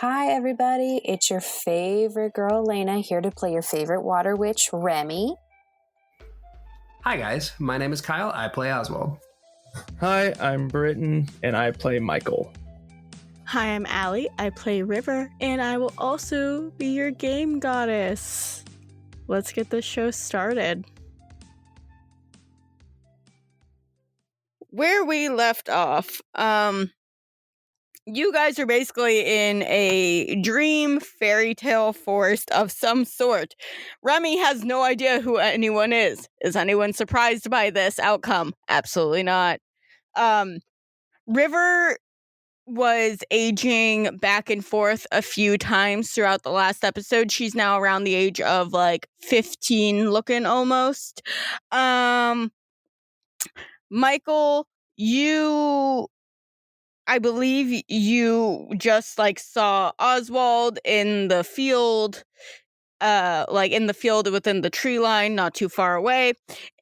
Hi, everybody. It's your favorite girl, Elena, here to play your favorite water witch, Remi. Hi, guys. My name is Kyle. I play Oswald. Hi, I'm Britton, and I play Michael. Hi, I'm Allie. I play River, and I will also be your game goddess. Let's get this show started. Where we left off, you guys are basically in a dream fairy tale forest of some sort. Remi has no idea who anyone is. Is anyone surprised by this outcome? Absolutely not. River was aging back and forth a few times throughout the last episode. She's now around the age of 15 looking almost. Michael, I believe you just saw Oswald in the field, in the field within the tree line, not too far away,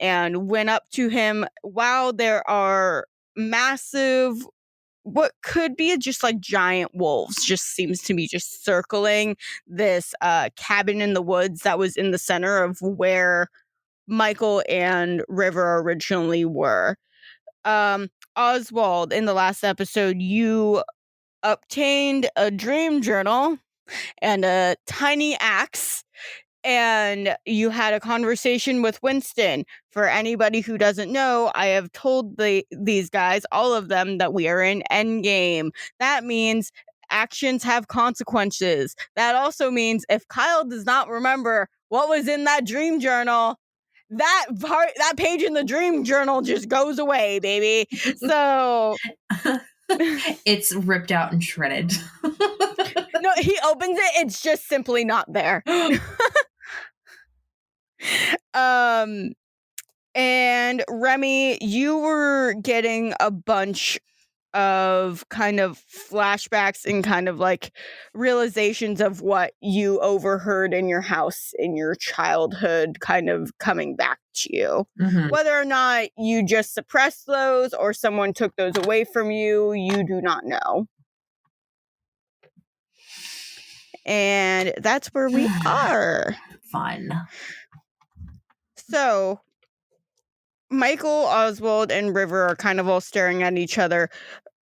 and went up to him. Wow, there are massive, what could be just giant wolves, just seems to be just circling this cabin in the woods that was in the center of where Michael and River originally were. Oswald, in the last episode, you obtained a dream journal and a tiny axe, and you had a conversation with Winston. For anybody who doesn't know, I have told these guys, all of them, that we are in endgame. That means actions have consequences. That also means if Kyle does not remember what was in that dream journal, that page in the dream journal just goes away, baby. So it's ripped out and shredded. No, he opens it, it's just simply not there. And Remi, you were getting a bunch of kind of flashbacks and kind of realizations of what you overheard in your house in your childhood kind of coming back to you. Mm-hmm. Whether or not you just suppressed those or someone took those away from you, you do not know. And that's where we are. Fun. So Michael, Oswald, and River are kind of all staring at each other.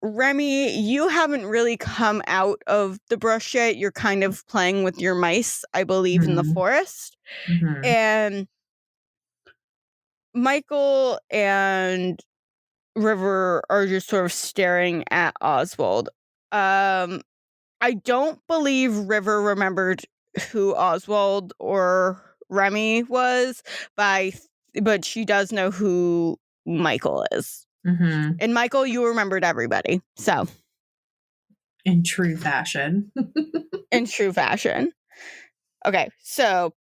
Remi, you haven't really come out of the brush yet. You're kind of playing with your mice, I believe, in the forest. Mm-hmm. And Michael and River are just sort of staring at Oswald. I don't believe River remembered who Oswald or Remi was, but she does know who Michael is. Mm-hmm. And Michael, you remembered everybody, so. In true fashion. Okay, so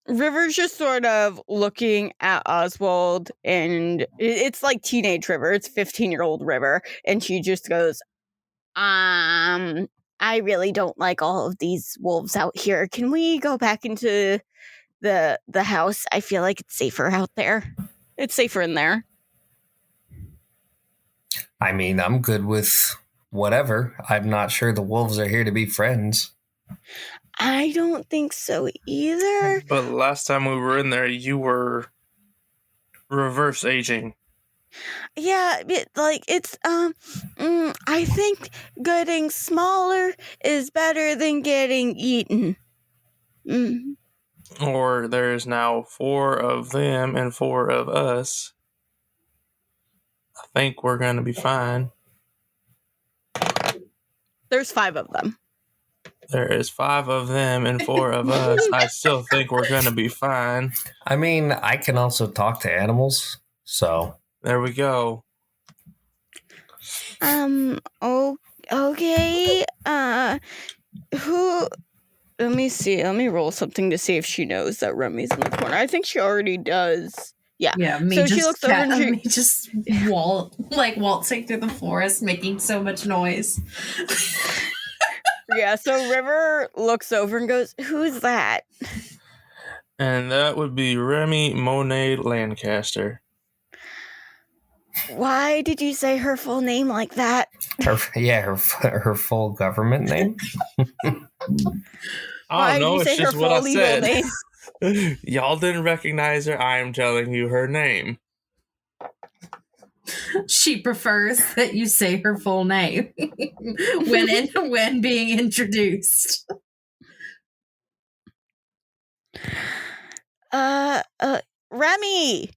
River's just sort of looking at Oswald, and it's like teenage River. It's 15-year-old River, and she just goes, I really don't like all of these wolves out here. Can we go back into the house? I feel like it's safer out there. It's safer in there. I mean, I'm good with whatever. I'm not sure the wolves are here to be friends. I don't think so either. But last time we were in there, you were reverse aging. Yeah, it's I think getting smaller is better than getting eaten. Mm. Or there's now 4 of them and 4 of us. I think we're going to be fine. There's 5 of them. There is 5 of them and 4 of us. I still think we're going to be fine. I mean, I can also talk to animals, so. There we go. Okay. Who... Let me see. Let me roll something to see if she knows that Remi's in the corner. I think she already does. Yeah. Yeah, so she looks over and me just waltzing through the forest, making so much noise. Yeah, so River looks over and goes, "Who's that?" And that would be Remi Monet Lancaster. Why did you say her full name like that? Her full government name. I don't know. Why did you It's say her just what I full legal said. name? Y'all didn't recognize her. I am telling you her name. She prefers that you say her full name when being introduced. Remi!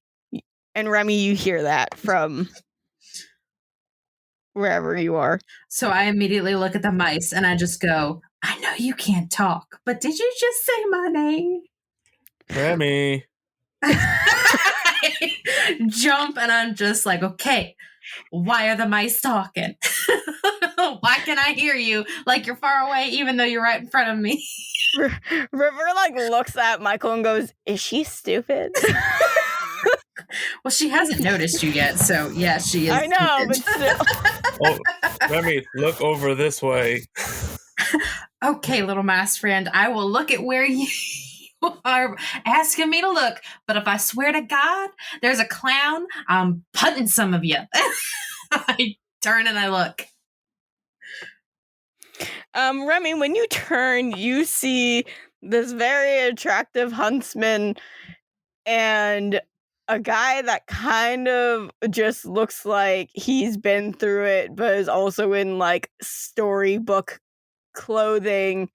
And Remi, you hear that from wherever you are. So I immediately look at the mice and I just go, I know you can't talk, but did you just say my name? Remi. I jump and I'm just like, okay, why are the mice talking? Why can I hear you like you're far away even though you're right in front of me? River like looks at Michael and goes, "Is she stupid?" Well, she hasn't noticed you yet, so yeah, she is. I know, but still. Oh, Remi, look over this way. Okay, little mouse friend, I will look at where you are asking me to look, but if I swear to God, there's a clown, I'm putting some of you. I turn and I look. Remi, when you turn, you see this very attractive huntsman and a guy that kind of just looks like he's been through it, but is also in like storybook clothing,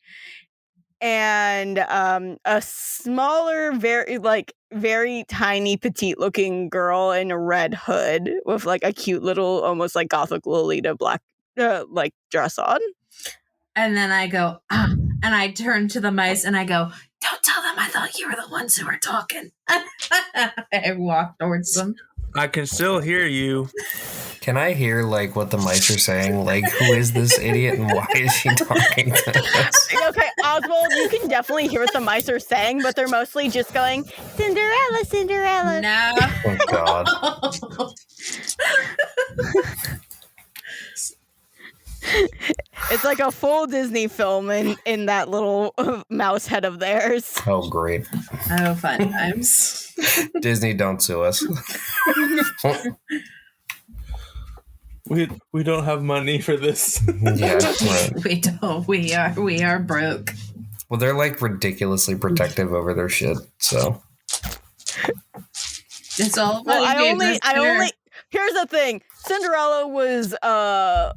and a smaller, very tiny, petite looking girl in a red hood with like a cute little, almost like Gothic Lolita black like dress on. And then I go, ah, and I turn to the mice and I go, don't tell them I thought you were the ones who were talking. I walk towards them. I can still hear you. Can I hear like what the mice are saying? Like, who is this idiot and why is she talking to us? Okay, Oswald, you can definitely hear what the mice are saying, but they're mostly just going, Cinderella, Cinderella. No. Oh God. It's like a full Disney film in that little mouse head of theirs. Oh great. Oh, fun times. Disney, don't sue us. We don't have money for this. Yeah, right. We don't. We are broke. Well, they're like ridiculously protective over their shit. So It's all. Well, I only. Here's the thing: Cinderella was a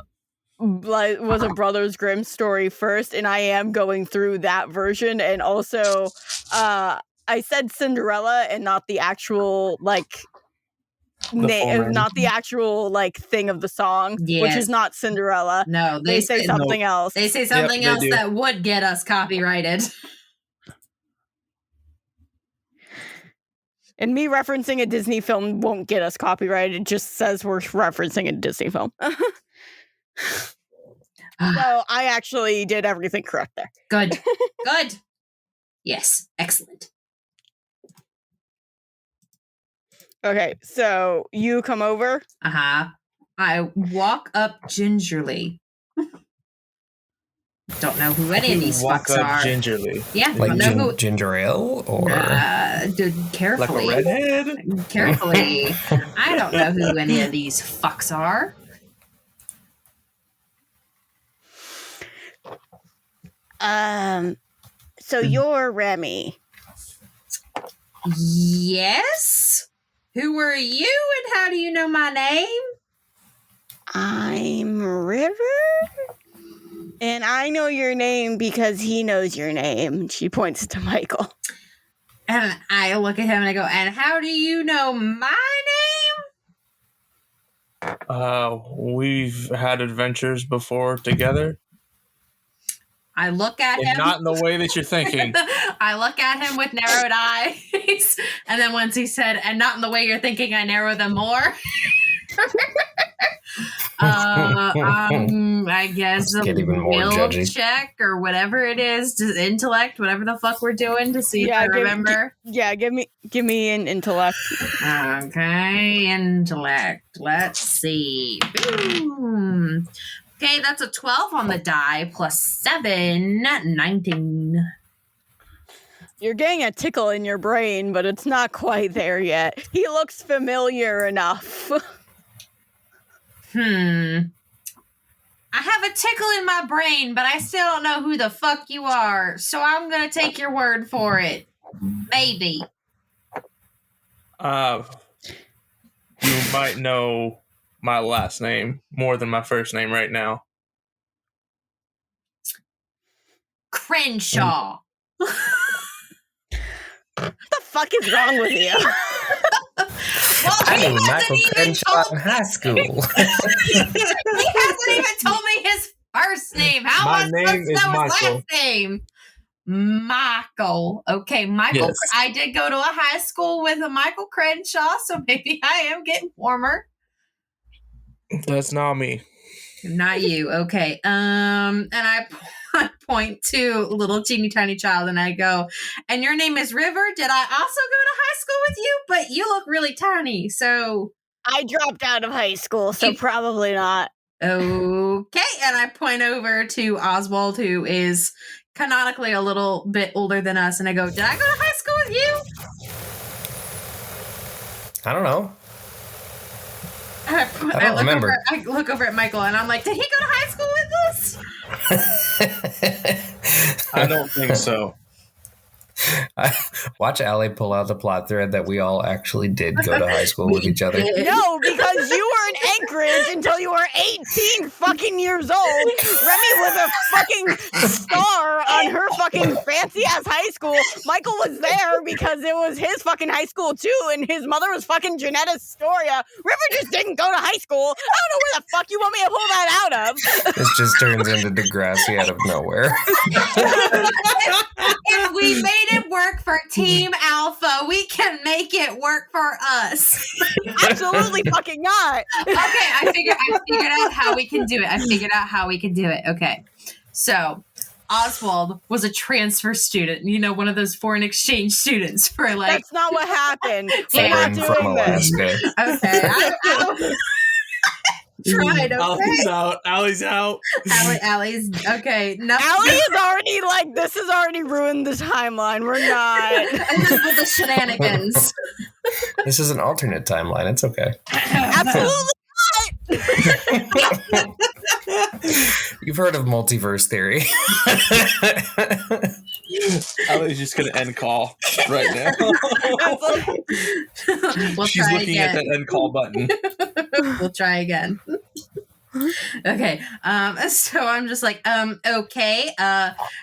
Brothers Grimm story first, and I am going through that version, and also, I said Cinderella and not the actual like. Not the actual like thing of the song, which is not Cinderella. No, they say something else. They say something else do. that would get us copyrighted. And me referencing a Disney film won't get us copyrighted. It just says we're referencing a Disney film. So I actually did everything correct there. Good. Good. Yes. Excellent. Okay, so you come over. Uh-huh. I walk up gingerly. Don't know who any of these Walk fucks up are. gingerly. Yeah, like don't know who. ginger ale or Dude, carefully. Like a redhead? Carefully. I don't know who any of these fucks are. So you're Remi. Yes? Who are you and how do you know my name? I'm River. And I know your name because he knows your name. She points to Michael. And I look at him and I go, and how do you know my name? We've had adventures before together. I look at And him. not in the way that you're thinking. I look at him with narrowed eyes. And then once he said, and not in the way you're thinking, I narrow them more. I guess Get even more will judgy. check or whatever it is, intellect, whatever the fuck we're doing to see if I remember. Give me an intellect. Okay, intellect. Let's see. Boom. Okay, that's a 12 on the die plus 7, 19. You're getting a tickle in your brain, but it's not quite there yet. He looks familiar enough. I have a tickle in my brain, but I still don't know who the fuck you are. So I'm gonna take your word for it. Maybe. You might know my last name more than my first name right now. Crenshaw. What the fuck is wrong with you? Well, I he knew hasn't Michael even Crenshaw told in high school. he hasn't even told me his first name. How My am I name supposed to is know his Michael. last name? Michael. Okay, Michael. Yes. I did go to a high school with a Michael Crenshaw, so maybe I am getting warmer. That's not me. Not you. Okay. And I point to little teeny tiny child and I go, and your name is River? Did I also go to high school with you? But you look really tiny, so I dropped out of high school, so probably not. okay. And I point over to Oswald, who is canonically a little bit older than us, and I go, did I go to high school with you? I don't know. I don't remember. I look over at Michael and I'm like, did he go to high school with us? I don't think so. Watch Allie pull out the plot thread that we all actually did go to high school with each other. No, because you were in Anchorage until you were 18 fucking years old. Remi was a fucking star on her fucking fancy ass high school. Michael was there because it was his fucking high school too, and his mother was fucking Janetta Storia. River just didn't go to high school. I don't know where the fuck you want me to pull that out of. This just turns into Degrassi out of nowhere. If we made it work for Team Alpha, we can make it work for us. Absolutely fucking not. Okay, I figured out how we can do it. Okay. So Oswald was a transfer student, one of those foreign exchange students for like. That's not what happened. We're Yeah. not From doing this. Alaska. Okay. I tried, okay? Allie's out. Allie's okay. No, Allie is already like, this has already ruined the timeline. We're not. with the shenanigans. This is an alternate timeline. It's okay. Absolutely not. You've heard of multiverse theory. Allie's just going to end call right now. We'll She's try looking again. at that end call button. We'll try again. Okay. So I'm just like, okay.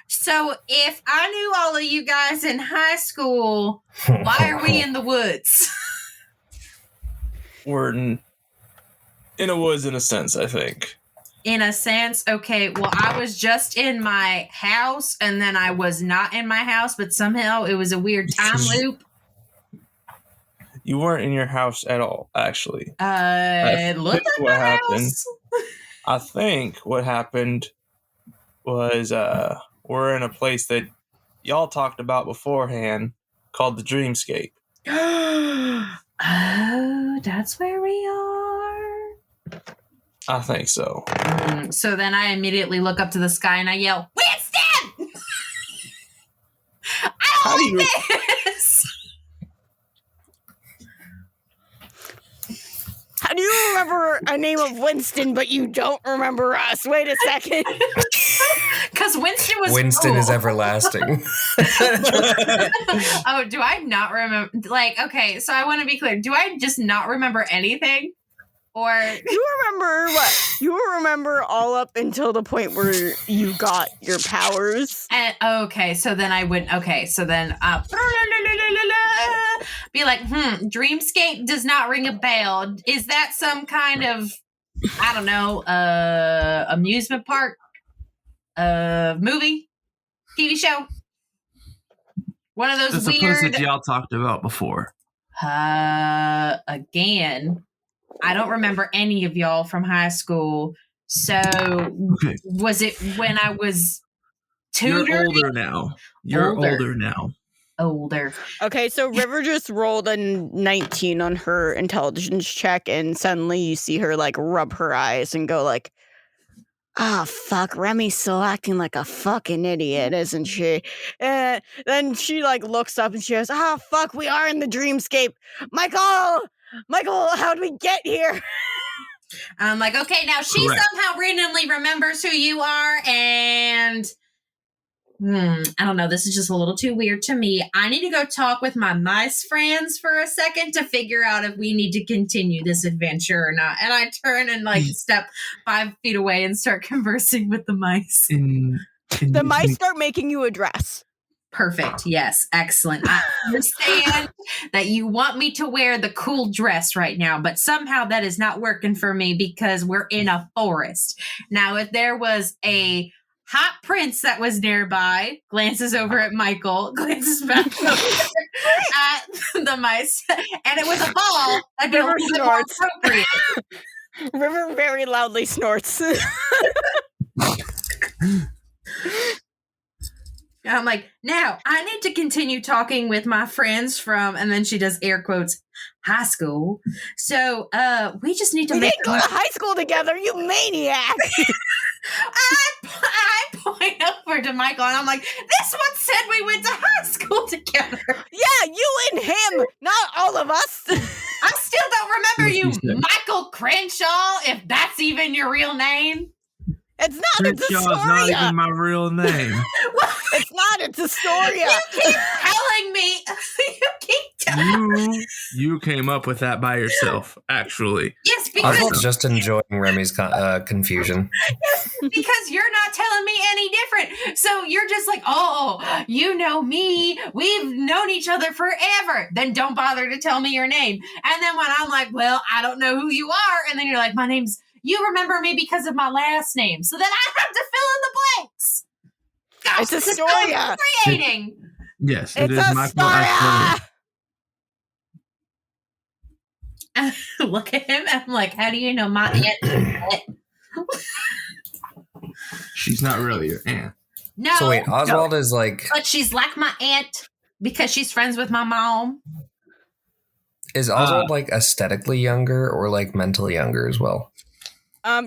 So if I knew all of you guys in high school, why are we in the woods? We're in a woods in a sense, I think. In a sense, okay. Well, I was just in my house, and then I was not in my house, but somehow it was a weird time loop. You weren't in your house at all, actually. Look at what my happened. house. I think what happened was we're in a place that y'all talked about beforehand called the Dreamscape. Oh, that's where we are. I think so. So then I immediately look up to the sky and I yell, Winston! I don't like this! How do you remember a name of Winston, but you don't remember us? Wait a second. Because Winston was Winston cool. is everlasting. Oh, do I not remember? Like, okay, so I want to be clear. Do I just not remember anything? Or You remember what? You remember all up until the point where you got your powers. and, okay, so then I would. Okay, so then be like, Dreamscape does not ring a bell. Is that some kind of, I don't know, amusement park, movie, TV show? One of those It's a place weird. that y'all talked about before. Again, I don't remember any of y'all from high school. So Okay. was it when I was You're tutoring? older now. You're Older. older now. Older. Okay, so River just rolled a 19 on her intelligence check, and suddenly you see her like rub her eyes and go like, "Ah, fuck, Remi's still acting like a fucking idiot, isn't she?" And then she like looks up and she goes, "Ah, fuck, we are in the dreamscape. Michael, how'd we get here?" I'm like, okay, now she Correct. somehow randomly remembers who you are, and I don't know. This is just a little too weird to me. I need to go talk with my mice friends for a second to figure out if we need to continue this adventure or not. And I turn and step 5 feet away and start conversing with the mice. The mice start making you a dress. Perfect. Yes. Excellent. I understand that you want me to wear the cool dress right now, but somehow that is not working for me because we're in a forest. Now, if there was a hot prince that was nearby, glances over at Michael, glances back over at the mice, and it was a ball, that'd be a little bit more appropriate. River very loudly snorts. I'm like, now I need to continue talking with my friends from, and then she does air quotes, high school. So we just need to We make didn't go to high school together, you maniac. I point over to Michael and I'm like, this one said we went to high school together. Yeah, you and him, not all of us. I still don't remember you, Michael Crenshaw, if that's even your real name. It's not, it's Crenshaw is not Astoria. even my real name. It's not, it's Astoria. You keep telling me. You keep telling me. You came up with that by yourself, actually. Yes, because Oswald's just enjoying Remy's confusion. because you're not telling me any different. So you're just like, oh, you know me. We've known each other forever. Then don't bother to tell me your name. And then when I'm like, well, I don't know who you are. And then you're like, my name's, you remember me because of my last name. So then I have to fill in the blanks. Gosh, It's this is Astoria. so infuriating. Yes, it It's is my fault. Astoria. Look at him. I'm like, how do you know my aunt? She's not really your aunt. No. So wait, Oswald is like, But she's like my aunt because she's friends with my mom. is Oswald like aesthetically younger or like mentally younger as well?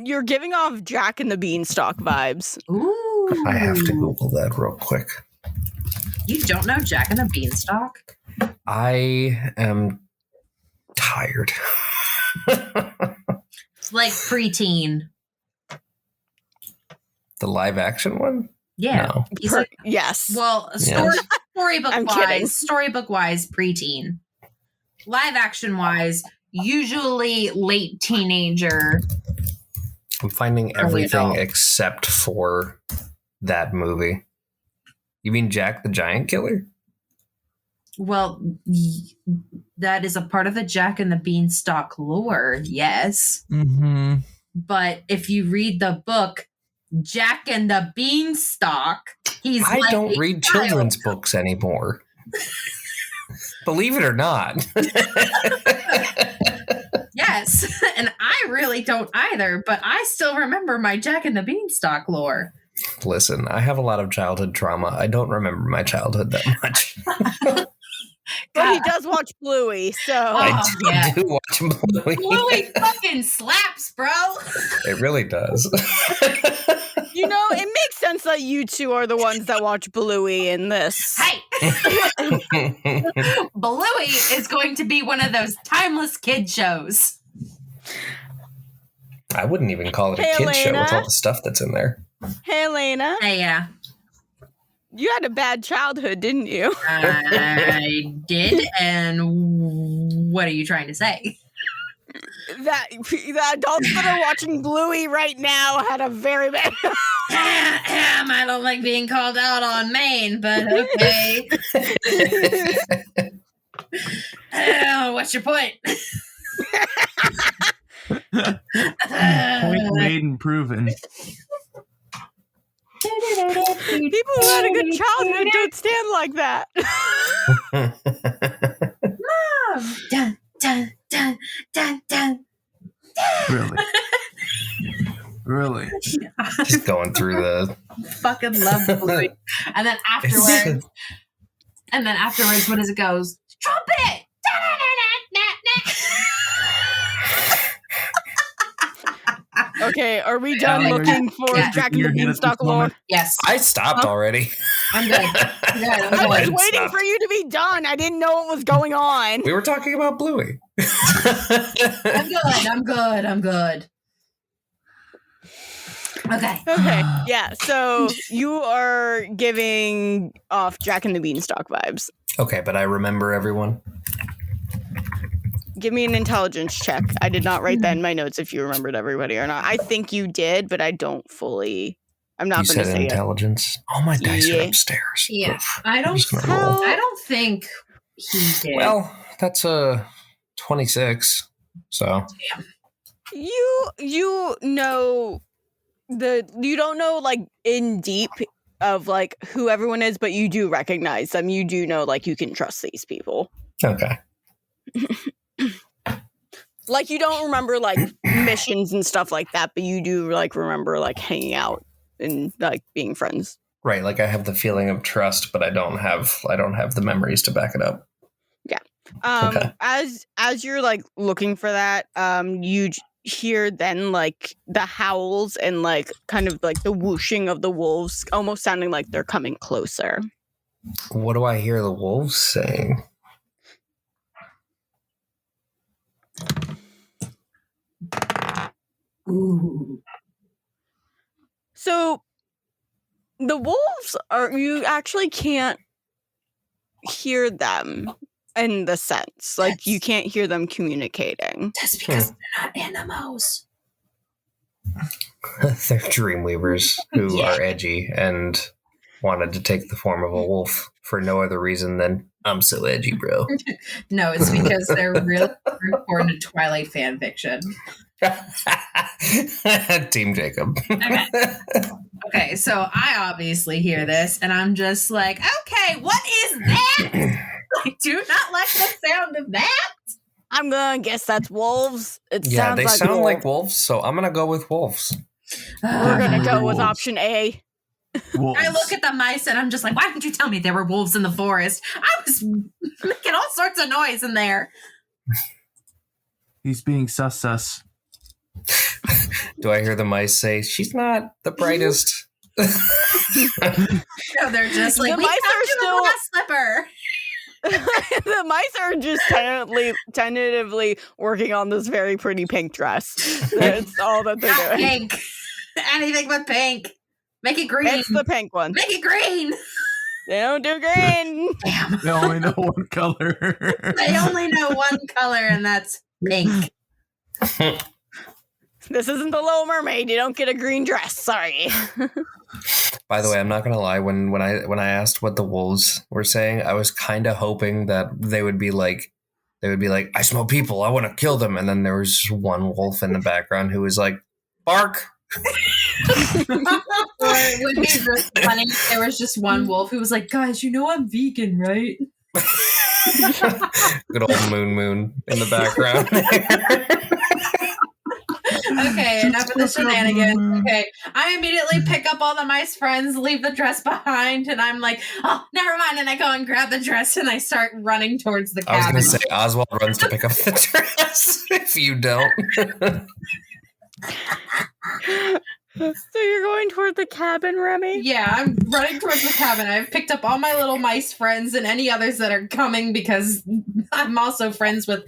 You're giving off Jack and the Beanstalk vibes. Ooh. I have to Google that real quick. You don't know Jack and the Beanstalk? I am tired. It's like preteen. The live action one? Yeah. No. He's like, Yes. well, Yeah. storybook I'm kidding. wise, preteen. Live action wise, usually late teenager. I'm finding Early everything adult. except for that movie. You mean Jack the Giant Killer? Well, that is a part of the Jack and the Beanstalk lore, yes. Mm-hmm. But if you read the book, Jack and the Beanstalk, he's I like don't a read child. children's books anymore. Believe it or not. Yes, and I really don't either, but I still remember my Jack and the Beanstalk lore. Listen, I have a lot of childhood trauma. I don't remember my childhood that much. But he does watch Bluey, so I yeah. do watch Bluey. Bluey fucking slaps, bro. It really does. you know, it makes sense that you two are the ones that watch Bluey in this. Hey, Bluey is going to be one of those timeless kid shows. I wouldn't even call it a Hey, kid show with Elena. all the stuff that's in there. Hey, Elena, Hey, yeah, you had a bad childhood, didn't you? I did. And what are you trying to say? That the adults that are watching Bluey right now had a very bad. I don't like being called out on Maine, but okay. What's your point? Point made and proven. People who had a good childhood don't stand like that. Dun, dun, dun, dun, dun. Really? Really? Just going through the. Fucking love Bluey. And then afterwards, what does it goes? Trumpet! Okay, are we done Yeah. looking for Yeah. Jack and Your the head at this Beanstalk lore? moment? Yes, I stopped already. I'm good. Yeah, I was Good waiting stuff. for you to be done. I didn't know what was going on. We were talking about Bluey. I'm good. Okay. Okay, yeah. So you are giving off Jack and the Beanstalk vibes. Okay, but I remember everyone. Give me an intelligence check. I did not write that in my notes if you remembered everybody or not. I think you did, but I don't fully. I'm not You going to said say intelligence. All my dice are Yeah. upstairs. Yeah. Oof. I I'm don't just gonna roll. I don't think he did. Well, that's a 26. So you know you don't know like in deep of like who everyone is, but you do recognize them. You do know like you can trust these people. okay. Like you don't remember like missions and stuff like that, but you do like remember like hanging out and like being friends. Right, like I have the feeling of trust, but I don't have the memories to back it up. Okay. As you're like looking for that, you hear then like the howls and like kind of like the whooshing of the wolves, almost sounding like they're coming closer. What do I hear the wolves saying? Ooh. So the wolves you actually can't hear them in the sense. Like you can't hear them communicating. That's because they're not animals. They're dreamweavers who Yeah. are edgy and wanted to take the form of a wolf for no other reason than I'm so edgy, bro. No, it's because they're really important to Twilight fan fiction. Team Jacob. Okay, so I obviously hear this, and I'm just like, okay, what is that? I do not like the sound of that. I'm gonna guess that's wolves. It Yeah, sounds they like sound wolves. like wolves, so I'm gonna go with wolves. We're gonna go with Wolves. option A. Wolves. I look at the mice and I'm just like, why didn't you tell me there were wolves in the forest? I was making all sorts of noise in there. He's being sus. Do I hear the mice say, she's not the brightest? No, they're just like, The we mice found are you a still- glass slipper. The mice are just tentatively working on this very pretty pink dress. That's all that they're Not doing. pink. Anything but pink. Make it green. It's the pink one. Make it green. They don't do green. Damn. They only know one color. They only know one color, and that's pink. This isn't the Little Mermaid. You don't get a green dress. Sorry. By the way, I'm not gonna lie. When I asked what the wolves were saying, I was kind of hoping that they would be like, I smell people. I want to kill them. And then there was one wolf in the background who was like, bark. Or it would be really funny if there was just one wolf who was like, guys, you know I'm vegan, right? Good old moon in the background. Okay, enough of the shenanigans. Okay, I immediately pick up all the mice friends, leave the dress behind, and I'm like, oh, never mind. And I go and grab the dress and I start running towards the I was cabin. gonna say Oswald runs to pick up the dress. If you don't, So you're going toward the cabin, Remi? Yeah, I'm running towards the cabin. I've picked up all my little mice friends and any others that are coming because I'm also friends with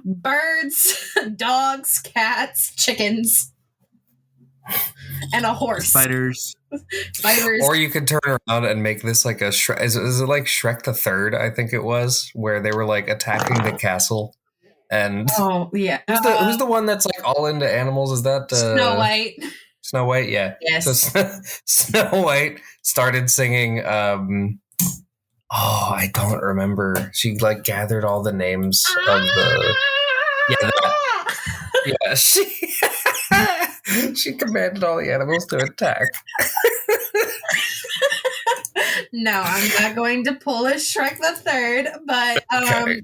birds, dogs, cats, chickens, and a horse. Spiders. Spiders. or you could turn around and make this like a Shrek. Is it like Shrek the Third? I think it was where they were like attacking the castle. And Oh, yeah. who's the one that's like all into animals? Is that Snow White. Snow White, yeah. Yes. So Snow White started singing. I don't remember. She like gathered all the names of the. Yeah, that. Yeah, she commanded all the animals to attack. No, I'm not going to pull a Shrek the Third, but Okay.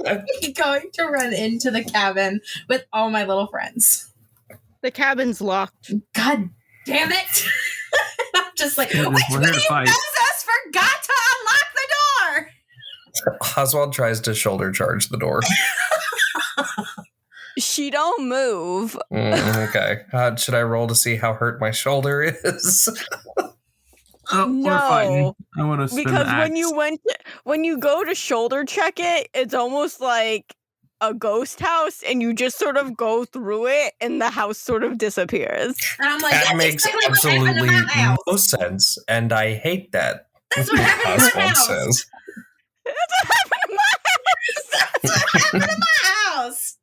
I'm going to run into the cabin with all my little friends. The cabin's locked. God damn it! I'm just like, Yeah, which we're one here of to you fight. us forgot to unlock the door? Oswald tries to shoulder charge the door. She don't move. Okay. Should I roll to see how hurt my shoulder is? Oh, No. we're fighting. I want to spin Because the axe. when you go to shoulder check it, it's almost like a ghost house, and you just sort of go through it, and the house sort of disappears. And I'm like, That that's makes exactly what happened absolutely to my house. no sense, and I hate that. That's what happened to my Oswald house. says. That's what happened to my house.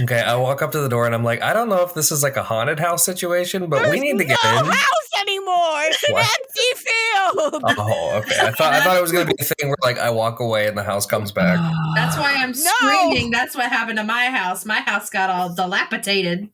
Okay, I walk up to the door and I'm like, I don't know if this is like a haunted house situation, but we need to get no in. house anymore. It's an What? empty field. Oh, okay. I thought it was gonna be a thing where like I walk away and the house comes back. That's why I'm No. screaming. That's what happened to my house. My house got all dilapidated.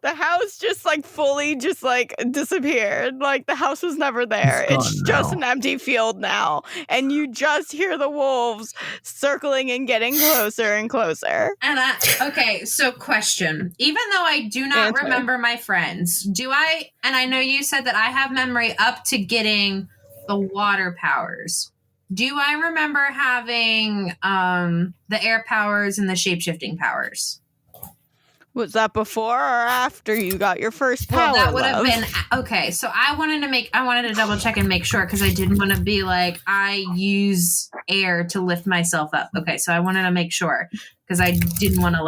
The house just like fully just like disappeared. Like the house was never there. It's It's gone just now. an empty field now. And you just hear the wolves circling and getting closer and closer. And okay, so question. Even though I do not Answer. remember my friends, do I, and I know you said that I have memory up to getting the water powers. Do I remember having the air powers and the shape-shifting powers? Was that before or after you got your first power? Well, that would have love? been okay. So I wanted to double check and make sure because I didn't want to be like I use air to lift myself up. Okay, so I wanted to make sure because I didn't want to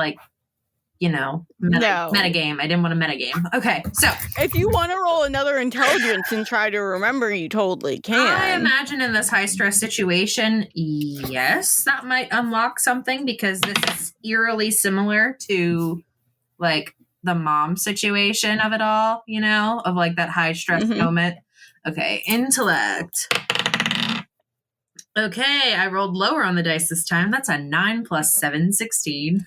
metagame. I didn't want to metagame. Okay, so If you want to roll another intelligence and try to remember, you totally can. I imagine in this high stress situation, yes, that might unlock something because this is eerily similar to like the mom situation of it all, of like that high stress Mhm. moment. Okay, intellect. Okay, I rolled lower on the dice this time. That's a 9 plus 7, 16.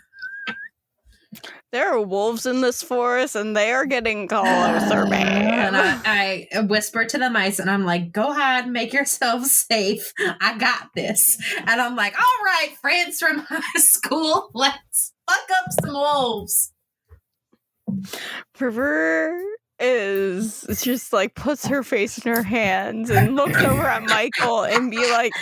There are wolves in this forest, and they are getting closer, And man. I whisper to the mice, and I'm like, go ahead, make yourselves safe. I got this. And I'm like, all right, friends from high school, let's fuck up some wolves. River is just like puts her face in her hands and looks over at Michael and be like,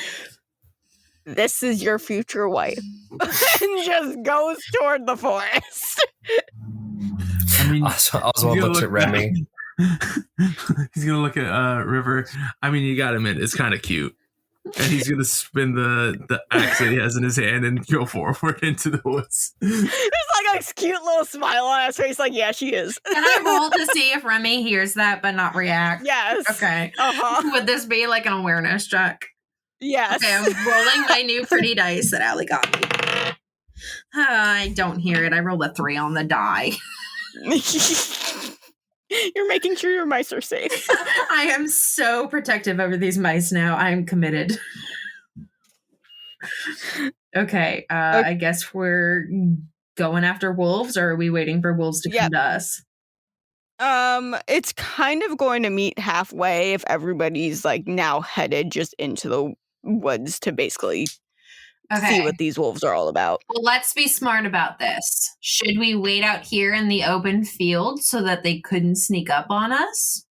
"This is your future wife," and just goes toward the forest. I mean, Oswald you looks at look back. Remi. He's gonna look at River. I mean, you gotta admit, it's kind of cute. And he's gonna spin the axe that he has in his hand and go forward into the woods. There's like a cute little smile on his face, like, "Yeah, she is." Can I roll to see if Remi hears that but not react? Yes. Okay. Uh-huh. Would this be like an awareness check? Yes. Okay, I'm rolling my new pretty dice that Allie got me. I don't hear it. I rolled a 3 on the die. You're making sure your mice are safe. I am so protective over these mice now. I am committed. Okay, I guess we're going after wolves, or are we waiting for wolves to come Yep. to us? It's kind of going to meet halfway if everybody's like now headed just into the woods to basically see what these wolves are all about. Well, let's be smart about this. Should we wait out here in the open field so that they couldn't sneak up on us?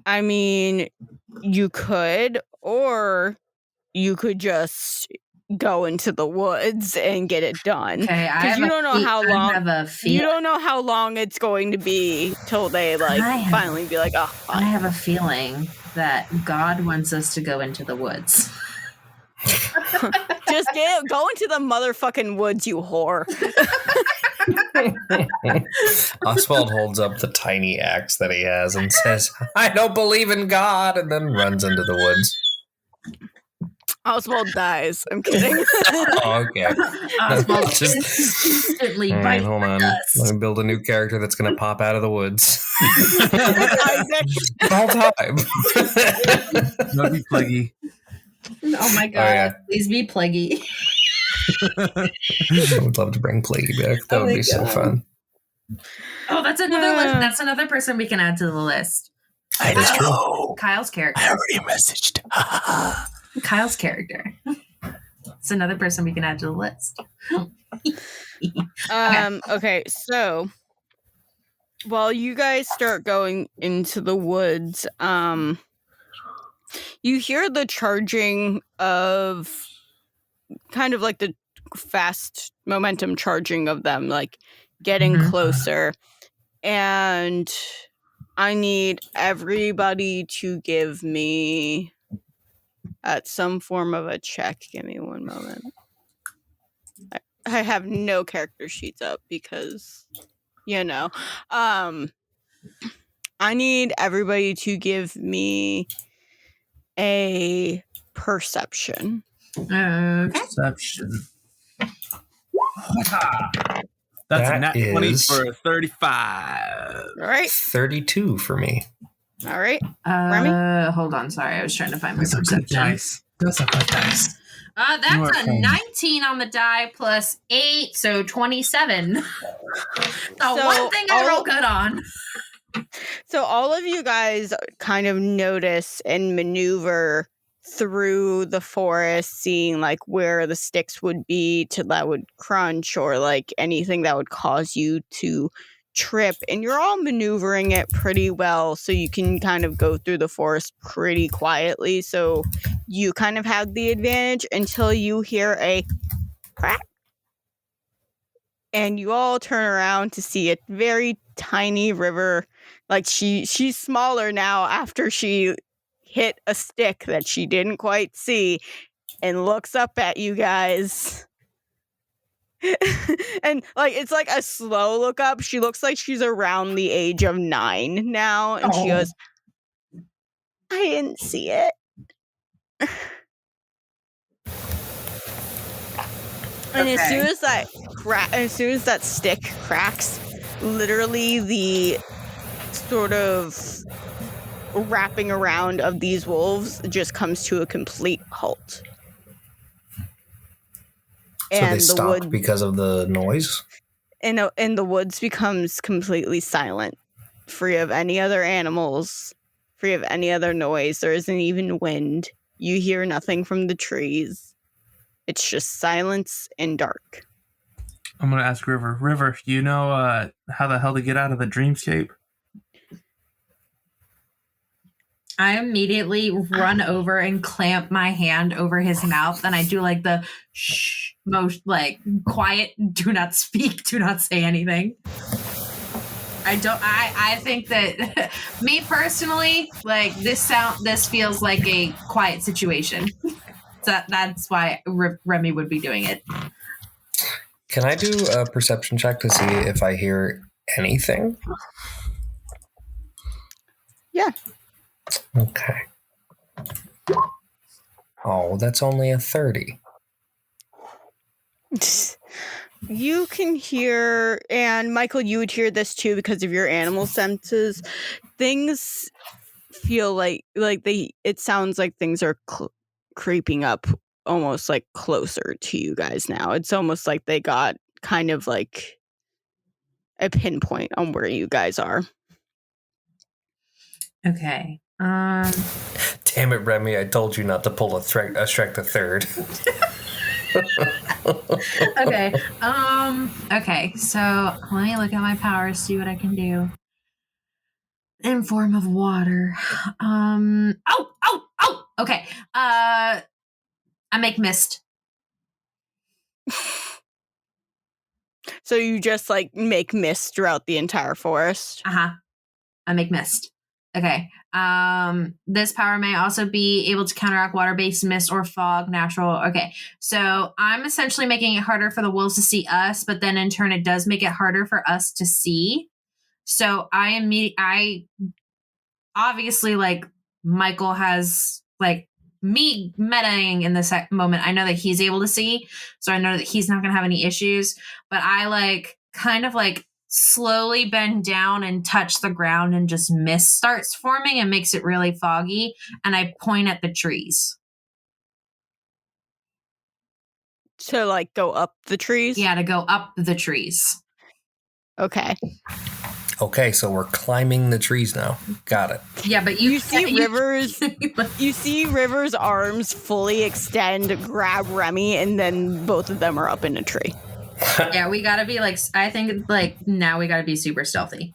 I mean, you could, or you could just go into the woods and get it done. Okay, Because you don't know how long. I have a You feeling. don't know how long it's going to be till they like I have- finally be like, "Oh, I have a feeling that God wants us to go into the woods. just go into the motherfucking woods, you whore." Oswald holds up the tiny axe that he has and says, "I don't believe in God," and then runs into the woods. Oswald dies. I'm kidding. Oh, okay. Oswald Just- instantly All right, bites hold the on. dust. Let me build a new character that's going to pop out of the woods Isaac. the whole time. That'd be plaguey. Oh my god! yeah. Please be plaguey. I would love to bring Plaguey back. That Oh would my be so God. fun. Oh, that's another that's another person we can add to the list. I know. Kyle's character. already messaged. Kyle's character. It's another person we can add to the list. Okay, so while you guys start going into the woods, you hear the charging of kind of like the fast momentum charging of them, like getting Mhm. closer. And I need everybody to give me at some form of a check. Give me one moment. I have no character sheets up because, I need everybody to give me a perception. Okay. Perception. That That's a nat 20 is- for a 35. All right. 32 for me. All right. Remi? Hold on. Sorry. I was trying to find my That's a good perception. dice. That's a good dice. You are That's a fine. 19 on the die plus 8, so 27. The So one thing I roll good on. So all of you guys kind of notice and maneuver through the forest, seeing like where the sticks would be that would crunch or like anything that would cause you to trip. And you're all maneuvering it pretty well, so you can kind of go through the forest pretty quietly. So you kind of have the advantage until you hear a crack. And you all turn around to see a very tiny river. Like she's smaller now after she hit a stick that she didn't quite see and looks up at you guys. And like it's like a slow look up. She looks like she's around the age of 9 now. And she goes, I didn't see it. And as soon as that stick cracks, literally the sort of wrapping around of these wolves just comes to a complete halt. So they stopped because of the noise? And the woods becomes completely silent, free of any other animals, free of any other noise. There isn't even wind. You hear nothing from the trees. It's just silence and dark. I'm going to ask River. River, you know how the hell to get out of the dreamscape? I immediately run over and clamp my hand over his mouth, and I do like the shh, most like quiet, do not speak, do not say anything. I think that me personally, like this feels like a quiet situation. So that's why Remi would be doing it. Can I do a perception check to see if I hear anything? Yeah. Okay. Oh, that's only a 30. You can hear, and Michael, you would hear this too because of your animal senses. Things feel like it sounds like things are creeping up almost like closer to you guys now. It's almost like they got kind of like a pinpoint on where you guys are. Okay. Damn it, Remi! I told you not to pull a Shrek the Third. Okay. Okay. So let me look at my powers, see what I can do. In form of water. Okay. I make mist. So you just like make mist throughout the entire forest. I make mist. Okay. This power may also be able to counteract water-based mist or fog, natural. Okay. So I'm essentially making it harder for the wolves to see us, but then in turn it does make it harder for us to see. So I obviously, like, Michael has, like, me metaing in this moment. I know that he's able to see, so I know that he's not going to have any issues, but I, like, kind of, like, slowly bend down and touch the ground and just mist starts forming and makes it really foggy, and I point at the trees. To, like, go up the trees? Yeah, to go up the trees. Okay. Okay, so we're climbing the trees now. Got it. Yeah, but you see River's you see River's arms fully extend, grab Remi, and then both of them are up in a tree. Yeah, we gotta be like, I think like now we gotta be super stealthy.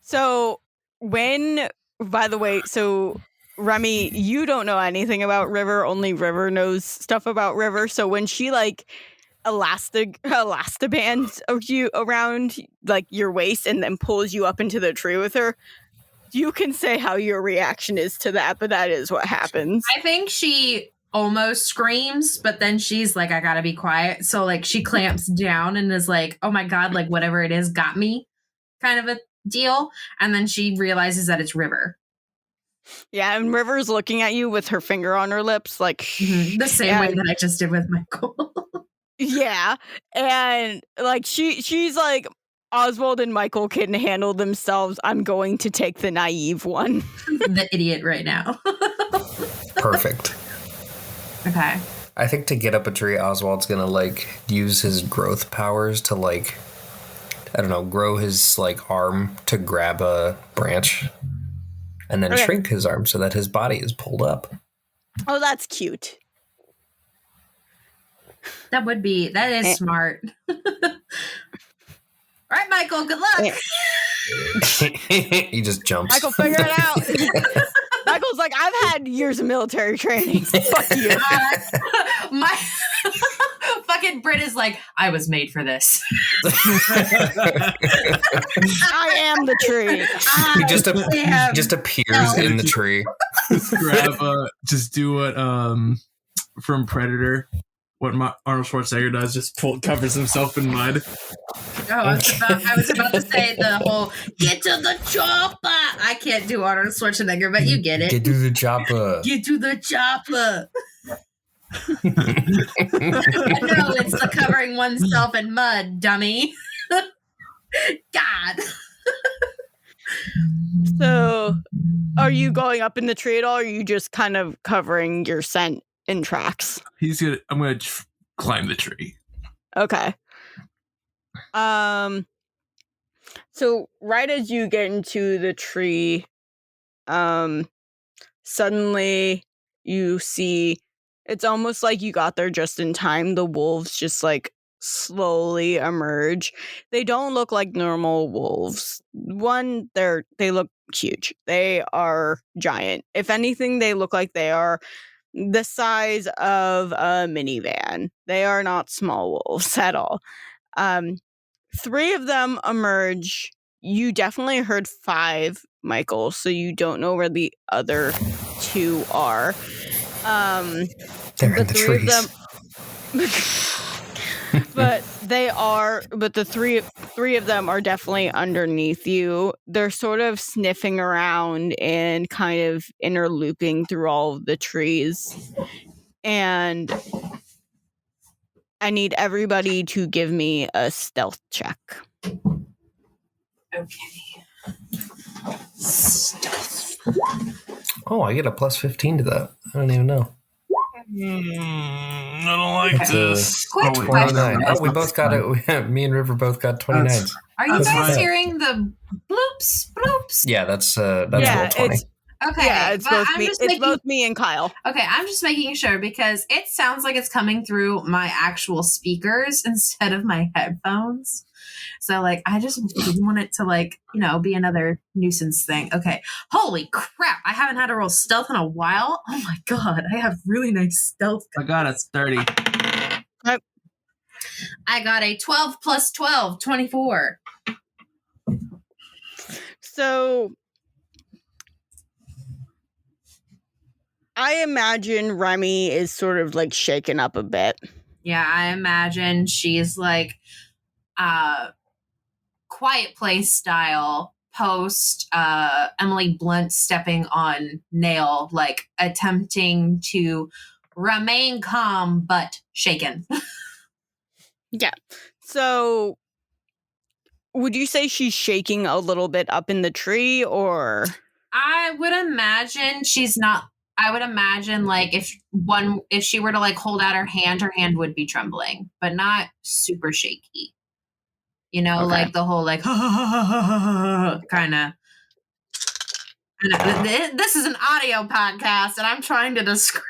So by the way, so Remi, you don't know anything about River, only River knows stuff about River. So when she like elastiband of you around like your waist and then pulls you up into the tree with her. You can say how your reaction is to that, but that is what happens. I think she almost screams, but then she's like, I gotta be quiet. So like she clamps down and is like, oh my God, like whatever it is got me kind of a deal. And then she realizes that it's River. Yeah, and River's looking at you with her finger on her lips, like The same way that I just did with Michael. yeah, and like she's like, Oswald and Michael can handle themselves. I'm going to take the naive one. The idiot right now. Perfect. Okay. I think to get up a tree, Oswald's gonna like use his growth powers to like, I don't know, grow his like arm to grab a branch, and then shrink his arm so that his body is pulled up. Oh, that's cute. That is smart. All right, Michael, good luck. He just jumps. Michael, figure it out. Michael's like, I've had years of military training. Fuck you. My fucking Brit is like, I was made for this. I am the tree. He just appears in the tree. Just do what from Predator, what Arnold Schwarzenegger does, just covers himself in mud. Oh, I was about to say the whole get to the chopper. I can't do Arnold Schwarzenegger, but you get it. Get to the chopper. Get to the chopper. No, it's the covering oneself in mud, dummy. God. So, are you going up in the tree at all, or are you just kind of covering your scent in tracks? I'm gonna climb the tree. Okay. So right as you get into the tree, suddenly you see, it's almost like you got there just in time. The wolves just like slowly emerge. They don't look like normal wolves. One, they look huge. They are giant. If anything, they look like they are the size of a minivan. They are not small wolves at all. 3 of them emerge. You definitely heard 5, Michael, so you don't know where the other 2 are. They're in the trees. But the three of them are definitely underneath you. They're sort of sniffing around and kind of interlooping through all of the trees. And I need everybody to give me a stealth check. Okay. Stealth. Oh, I get a plus 15 to that. I don't even know. I don't like this. Quick 29. Oh, we both got it. Me and River both got 29. Are you guys hearing the bloops? Yeah, that's roll 20. Okay. Yeah, it's both me and Kyle. Okay, I'm just making sure because it sounds like it's coming through my actual speakers instead of my headphones. So, like, I just didn't want it to, like, be another nuisance thing. Okay. Holy crap. I haven't had to roll stealth in a while. Oh, my God. I have really nice stealth. I got it. 30. I got a 12 plus 12, 24. So, I imagine Remi is sort of, like, shaken up a bit. Yeah, I imagine she's, like, Quiet Place style post Emily Blunt stepping on Nail, like attempting to remain calm but shaken. Yeah. So would you say she's shaking a little bit up in the tree, or? I would imagine she's not. I would imagine like if she were to like hold out her hand would be trembling, but not super shaky. Okay. Like the whole like kind of. This is an audio podcast, and I'm trying to describe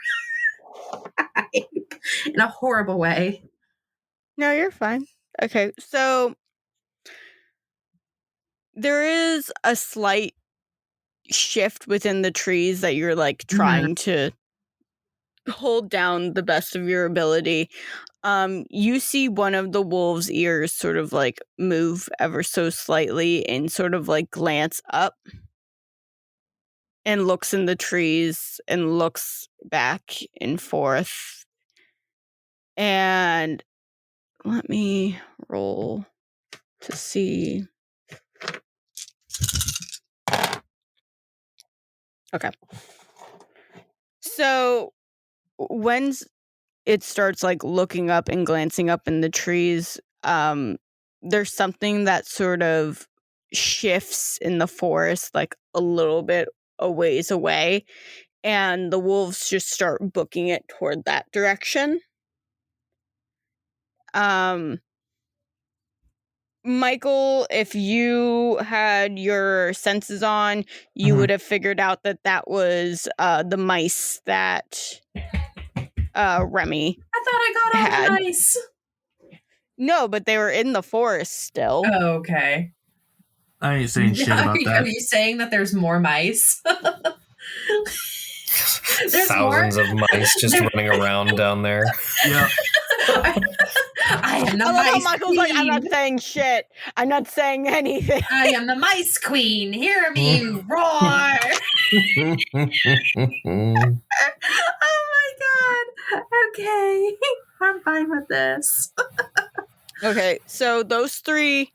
in a horrible way. No, you're fine. Okay, so there is a slight shift within the trees that you're like trying to hold down the best of your ability, you see one of the wolf's ears sort of like move ever so slightly and sort of like glance up and looks in the trees and looks back and forth. And let me roll to see. Okay. So when it starts like looking up and glancing up in the trees, there's something that sort of shifts in the forest like a little bit a ways away, and the wolves just start booking it toward that direction. Michael, if you had your senses on, you would have figured out that that was the mice that Remi. I thought I got all the mice. No, but they were in the forest still. Oh, okay. I ain't saying shit about that. Are you saying that there's more mice? There's thousands of mice just running around down there. Yeah. I am the I love how mice Michael's queen. like, I'm not saying shit. I'm not saying anything. I am the mice queen. Hear me roar. Oh my god. Okay. I'm fine with this. Okay, so those three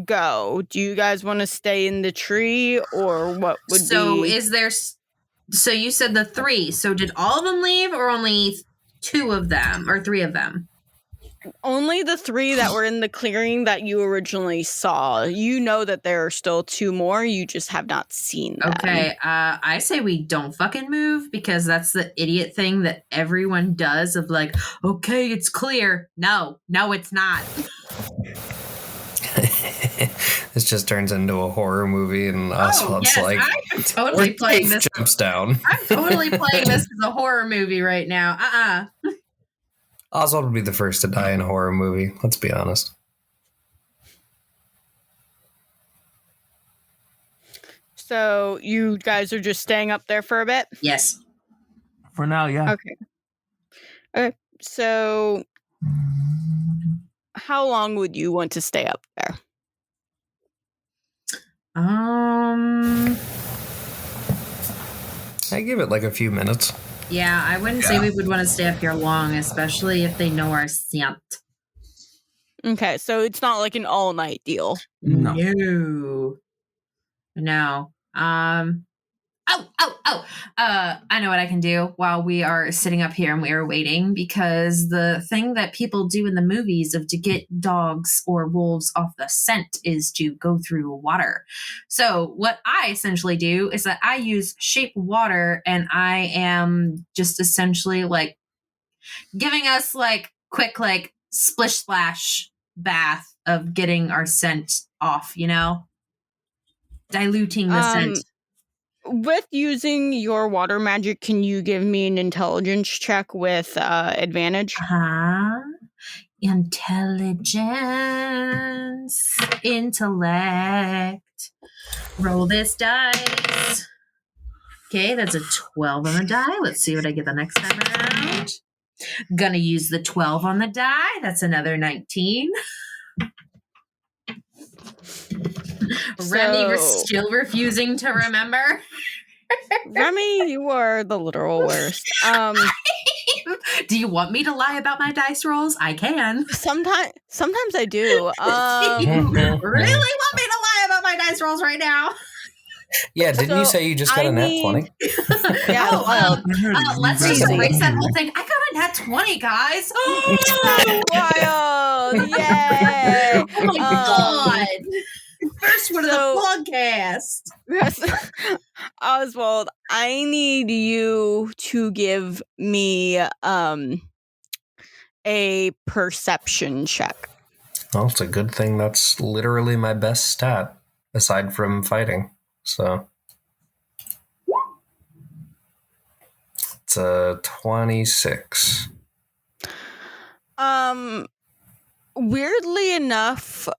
go. Do you guys want to stay in the tree, or what would So be... is there... So you said the three. So did all of them leave, or only two of them, or three of them? Only the three that were in the clearing that you originally saw. You know that there are still two more. You just have not seen them. Okay, I say we don't fucking move, because that's the idiot thing that everyone does of like, okay, it's clear. No, it's not. This just turns into a horror movie, and Oswald's like, I'm totally playing this. Jumps down. I'm totally playing this as a horror movie right now. Oswald would be the first to die in a horror movie. Let's be honest. So you guys are just staying up there for a bit? Yes. For now, yeah. Okay. So how long would you want to stay up there? I give it like a few minutes. Yeah, I wouldn't say we would want to stay up here long, especially if they know our scent. Okay, so it's not like an all-night deal. No. No. I know what I can do while we are sitting up here and we are waiting, because the thing that people do in the movies of to get dogs or wolves off the scent is to go through water. So what I essentially do is that I use shape water, and I am just essentially like giving us like quick like splish splash bath of getting our scent off, diluting the scent. With using your water magic, can you give me an intelligence check with advantage? Intelligence. Intellect. Roll this dice. Okay, that's a 12 on the die. Let's see what I get the next time around. Gonna use the 12 on the die. That's another 19. Remi was still refusing to remember. Remi, you are the literal worst. Do you want me to lie about my dice rolls? I can. Sometimes I do. Do you really want me to lie about my dice rolls right now? Yeah, didn't you say you just got a nat 20? Yeah. Let's just erase that whole thing. I got a nat 20, guys. Wild! Yay! Oh my god! First one of the podcast. Oswald, I need you to give me a perception check. Well, it's a good thing that's literally my best stat, aside from fighting. So it's a 26. Weirdly enough,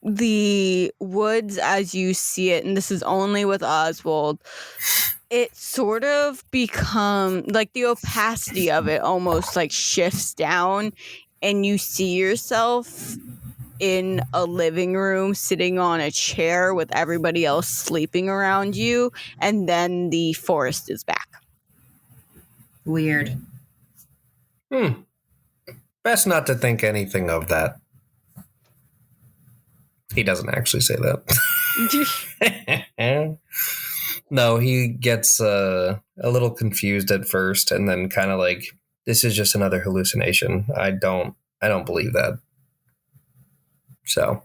the woods as you see it, and this is only with Oswald, it sort of become like the opacity of it almost like shifts down, and you see yourself in a living room sitting on a chair with everybody else sleeping around you, and then the forest is back. Weird. Best not to think anything of that. He doesn't actually say that. No, he gets a little confused at first, and then kind of like, this is just another hallucination. I don't believe that. So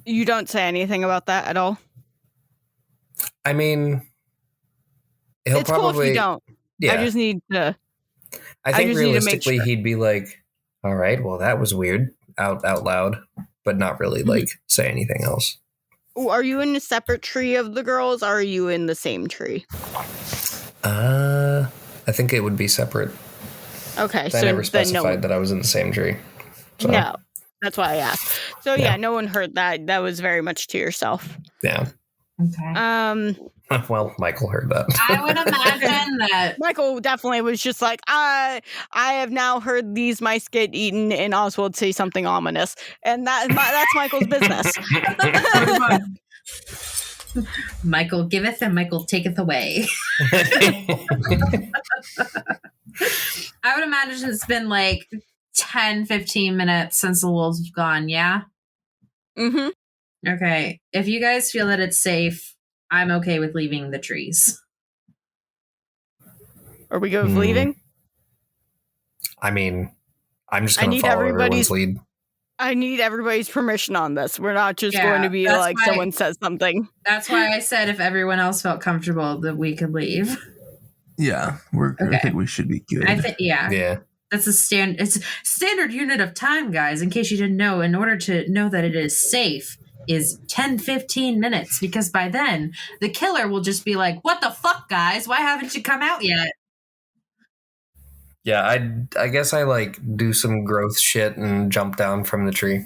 you don't say anything about that at all? I mean, he'll it's probably cool if you don't. Yeah, I just need to. I think just need to make realistically sure. he'd be like, all right, well, that was weird out loud, but not really like say anything else. Are you in a separate tree of the girls, or are you in the same tree? I think it would be separate. Okay, I never specified that I was in the same tree. So. No, that's why I asked. So yeah, no one heard that. That was very much to yourself. Yeah. Okay. Well, Michael heard that. I would imagine that Michael definitely was just like, I have now heard these mice get eaten and Oswald say something ominous. And that's Michael's business. Michael giveth and Michael taketh away. I would imagine it's been like 10, 15 minutes since the wolves have gone, yeah? Mm-hmm. Okay. If you guys feel that it's safe, I'm okay with leaving the trees. Are we good with leaving? I mean, I'm just going to follow everyone's lead. I need everybody's permission on this. We're not just going to be like someone says something. That's why I said if everyone else felt comfortable that we could leave. Yeah, I think we should be good. Yeah. That's it's a standard unit of time, guys, in case you didn't know. In order to know that it is safe is 10, 15 minutes, because by then the killer will just be like, what the fuck, guys? Why haven't you come out yet? Yeah, I guess I like do some growth shit and jump down from the tree.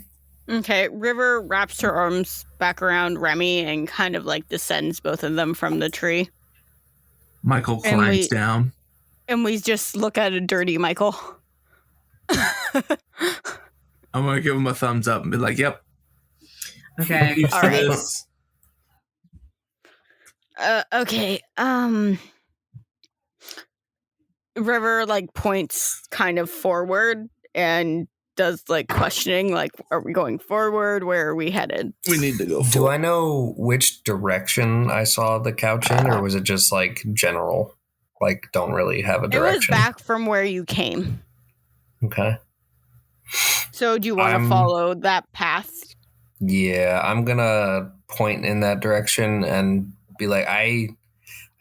Okay, River wraps her arms back around Remi and kind of like descends both of them from the tree. Michael climbs down. And we just look at a dirty Michael. I'm going to give him a thumbs up and be like, yep. Okay. All right. Okay. River like points kind of forward and does like questioning, like, are we going forward? Where are we headed? We need to go forward. Do I know which direction I saw the couch in, or was it just like general? Like, don't really have a direction. It was back from where you came. Okay. So do you want to follow that path? Yeah, I'm gonna point in that direction and be like, I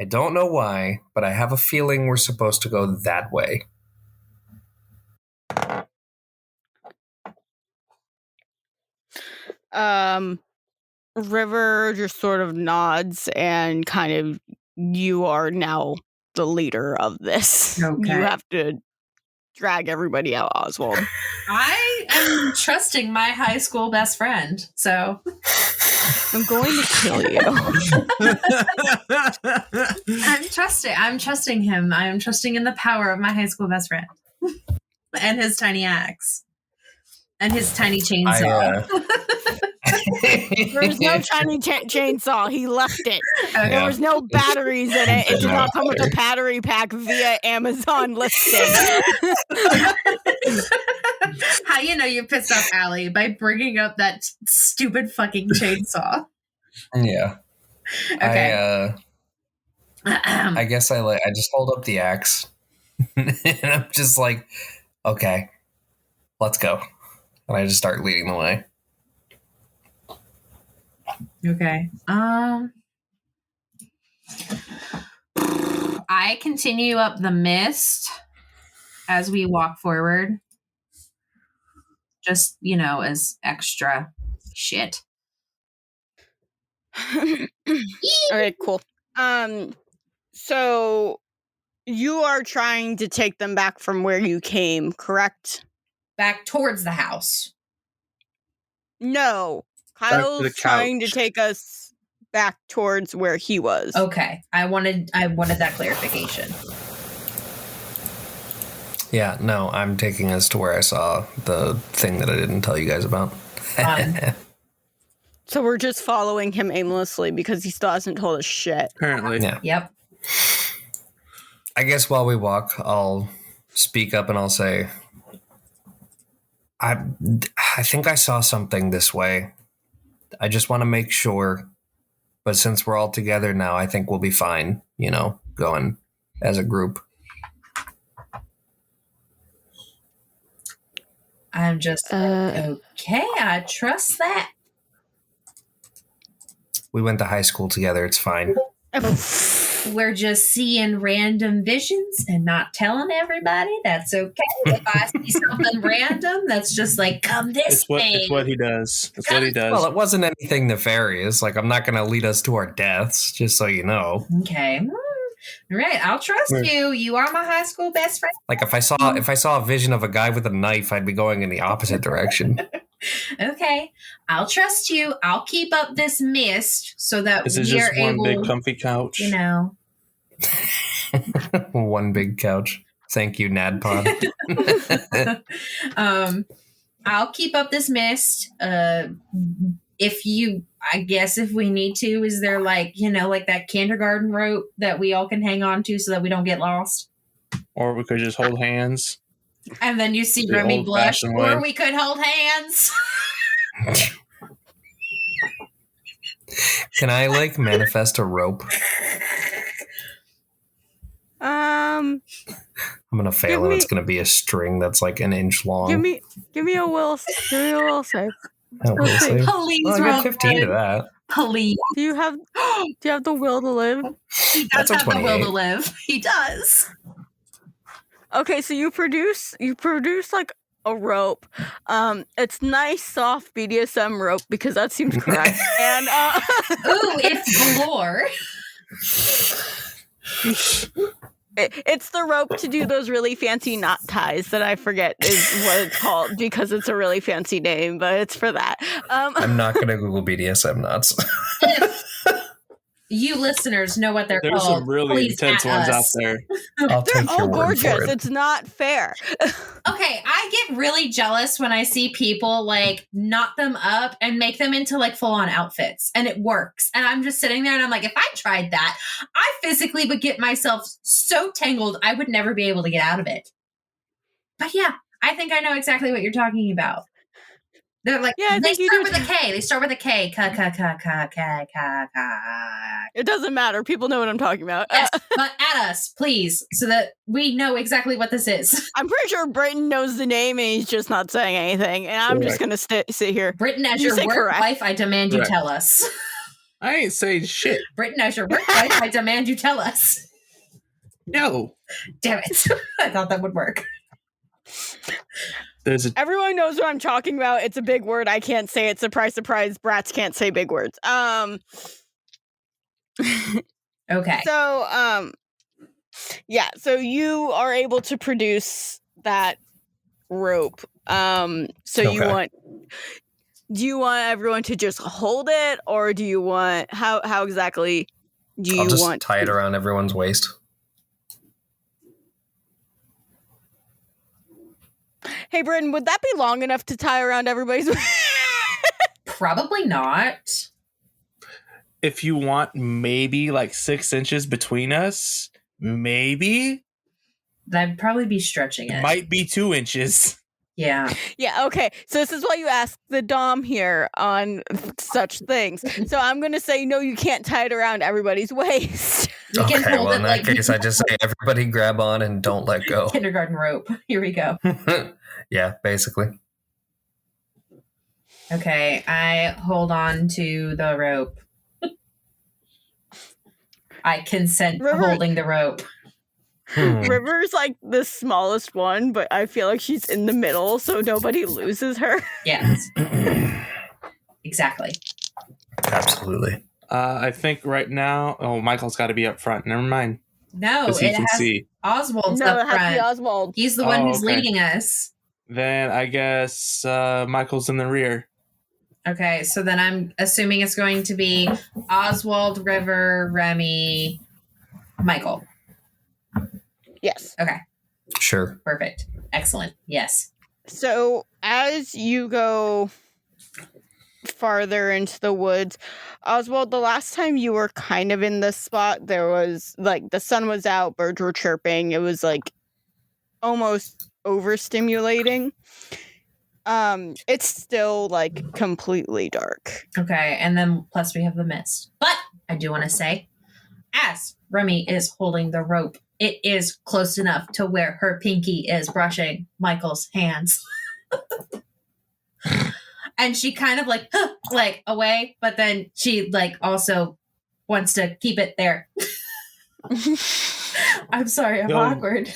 don't know why, but I have a feeling we're supposed to go that way. River just sort of nods and kind of, you are now the leader of this. Okay. You have to drag everybody out, Oswald. I am trusting my high school best friend, so I'm going to kill you. I'm trusting him. I am trusting in the power of my high school best friend. And his tiny axe. And his tiny chainsaw. There's no tiny chainsaw. He left it. Okay. There was no batteries in it. It did not come with a battery pack via Amazon listing. How do you know you pissed off Allie? By bringing up that stupid fucking chainsaw. Yeah. Okay. I guess I just hold up the axe. And I'm just like, okay, let's go. And I just start leading the way. Okay. I continue up the mist as we walk forward. Just, as extra shit. Okay, cool. So you are trying to take them back from where you came, correct? Back towards the house. No. Back to the Kyle's trying to couch. take us back towards where he was. Okay, I wanted that clarification. Yeah, no, I'm taking us to where I saw the thing that I didn't tell you guys about. So we're just following him aimlessly because he still hasn't told us shit. Apparently. Yeah. Yep. I guess while we walk, I'll speak up and I'll say, I think I saw something this way. I just want to make sure. But since we're all together now, I think we'll be fine, going as a group. I'm just okay. I trust that. We went to high school together. It's fine. We're just seeing random visions and not telling everybody. That's okay. If I see something random, that's just like, come this way. It's what he does. It's what he does. Well, it wasn't anything nefarious. Like, I'm not going to lead us to our deaths, just so you know. Okay. All right. I'll trust you. You are my high school best friend. Like, if I saw a vision of a guy with a knife, I'd be going in the opposite direction. Okay. I'll trust you. I'll keep up this mist so that This is we just are one able, big comfy couch. One big couch. Thank you, NADPOD. I'll keep up this mist. If we need to, is there like that kindergarten rope that we all can hang on to so that we don't get lost? Or we could just hold hands. And then you see The Remi blush, old-fashioned or way. we could hold hands. Can I, manifest a rope? Um, I'm going to fail, and it's going to be a string that's, an inch long. give me a will save. I will say. Please, Well, I got roll 15 to good. that. Please. Do you have the will to live? He does That's a have the will 28. to live. He does. Okay, so you produce like a rope. It's nice, soft BDSM rope because that seems correct. And Ooh, it's galore. it's the rope to do those really fancy knot ties that I forget is what it's called because it's a really fancy name, but it's for that. I'm not going to Google BDSM knots. You listeners know what they're There's called. some really Please intense at ones out us. there. I'll They're take your all word for gorgeous. it. It's not fair. Okay, I get really jealous when I see people knot them up and make them into full-on outfits, and it works. And I'm just sitting there and I'm like, if I tried that, I physically would get myself so tangled I would never be able to get out of it. But yeah, I think I know exactly what you're talking about. They're Yeah, I they think you start do with a too. K. They start with a K. Ka. It doesn't matter. People know what I'm talking about. Yes, but at us, please, so that we know exactly what this is. I'm pretty sure Britton knows the name and he's just not saying anything. And I'm just going to sit here. Britain, as You your say work correct. wife, I demand you Correct. tell us. I ain't saying shit. Britain, as your work wife, I demand you tell us. No. Damn it. I thought that would work. There's a Everyone knows what I'm talking about. It's a big word. I can't say it. Surprise, surprise. Brats can't say big words. Okay. So, yeah. So you are able to produce that rope. So Okay. do you want everyone to just hold it, or do you want how exactly do I'll you just want? tie it around everyone's waist. Hey, Britton, would that be long enough to tie around everybody's? Probably not. if you want maybe 6 inches between us, maybe That'd probably be stretching it. might be 2 inches. Yeah. Yeah, okay. So this is why you ask the Dom here on such things. So I'm going to say, no, you can't tie it around everybody's waist. You can Okay, hold well, it in that case, I just say everybody grab on and don't let go. kindergarten rope. Here we go. Yeah, basically. Okay, I hold on to the rope. I consent to River- holding the rope. River's the smallest one, but I feel like she's in the middle, so nobody loses her. Yes. Exactly. Absolutely. I think right now, Michael's got to be up front. Never mind. No, Because he it can has see. Oswald's No, up it has to be front. Oswald. He's the one Oh, who's okay. leading us. Then I guess Michael's in the rear. Okay, so then I'm assuming it's going to be Oswald, River, Remi, Michael. Yes. Okay, Sure. perfect. Excellent. Yes. So as you go farther into the woods, Oswald, the last time you were kind of in this spot, there was like the sun was out, birds were chirping. It was like almost overstimulating. It's still like completely dark. Okay, and then plus we have the mist. But I do want to say, as Remi is holding the rope, it is close enough to where her pinky is brushing Michael's hands. And she kind of like away, but then she like also wants to keep it there. I'm sorry, I'm Yo. awkward.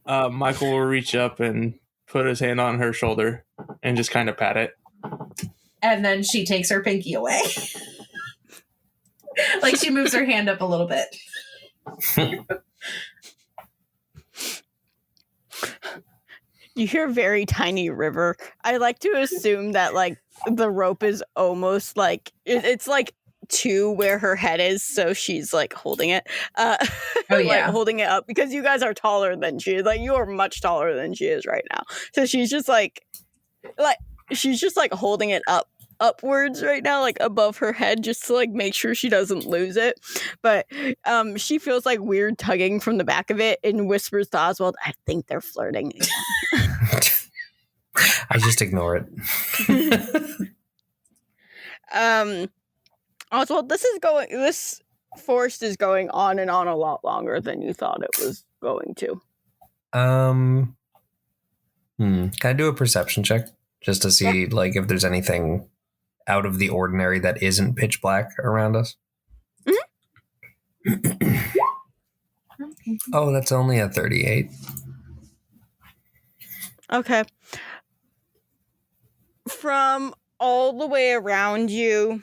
Michael will reach up and put his hand on her shoulder and just kind of pat it. And then she takes her pinky away. Like she moves her hand up a little bit. You hear very tiny River. I like to assume that like the rope is almost like it's like to where her head is, so she's like holding it. Oh, like yeah. holding it up because you guys are taller than she is. Like you are much taller than she is right now. So she's just like she's just like holding it upwards right now, like above her head, just to like make sure she doesn't lose it. But she feels like weird tugging from the back of it and whispers to Oswald, I think they're flirting again. I just ignore it. Oswald, this forest is going on and on a lot longer than you thought it was going to. Can I do a perception check just to see like if there's anything out of the ordinary that isn't pitch black around us? Okay. Oh, that's only a 38. Okay. From all the way around you,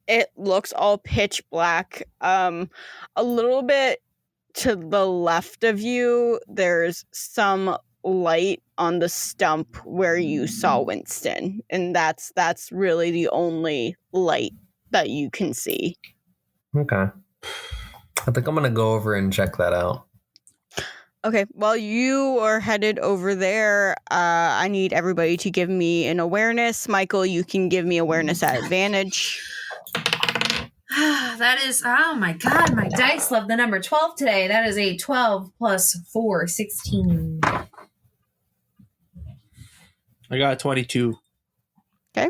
it looks all pitch black. A little bit to the left of you, there's some light on the stump where you saw Winston, and that's really the only light that you can see. Okay. I think I'm going to go over and check that out. Okay, while you are headed over there, I need everybody to give me an awareness. Michael, you can give me awareness at advantage. That is, oh my god, my dice love the number 12 today. That is a 12 plus 4, 16. I got 22. Okay.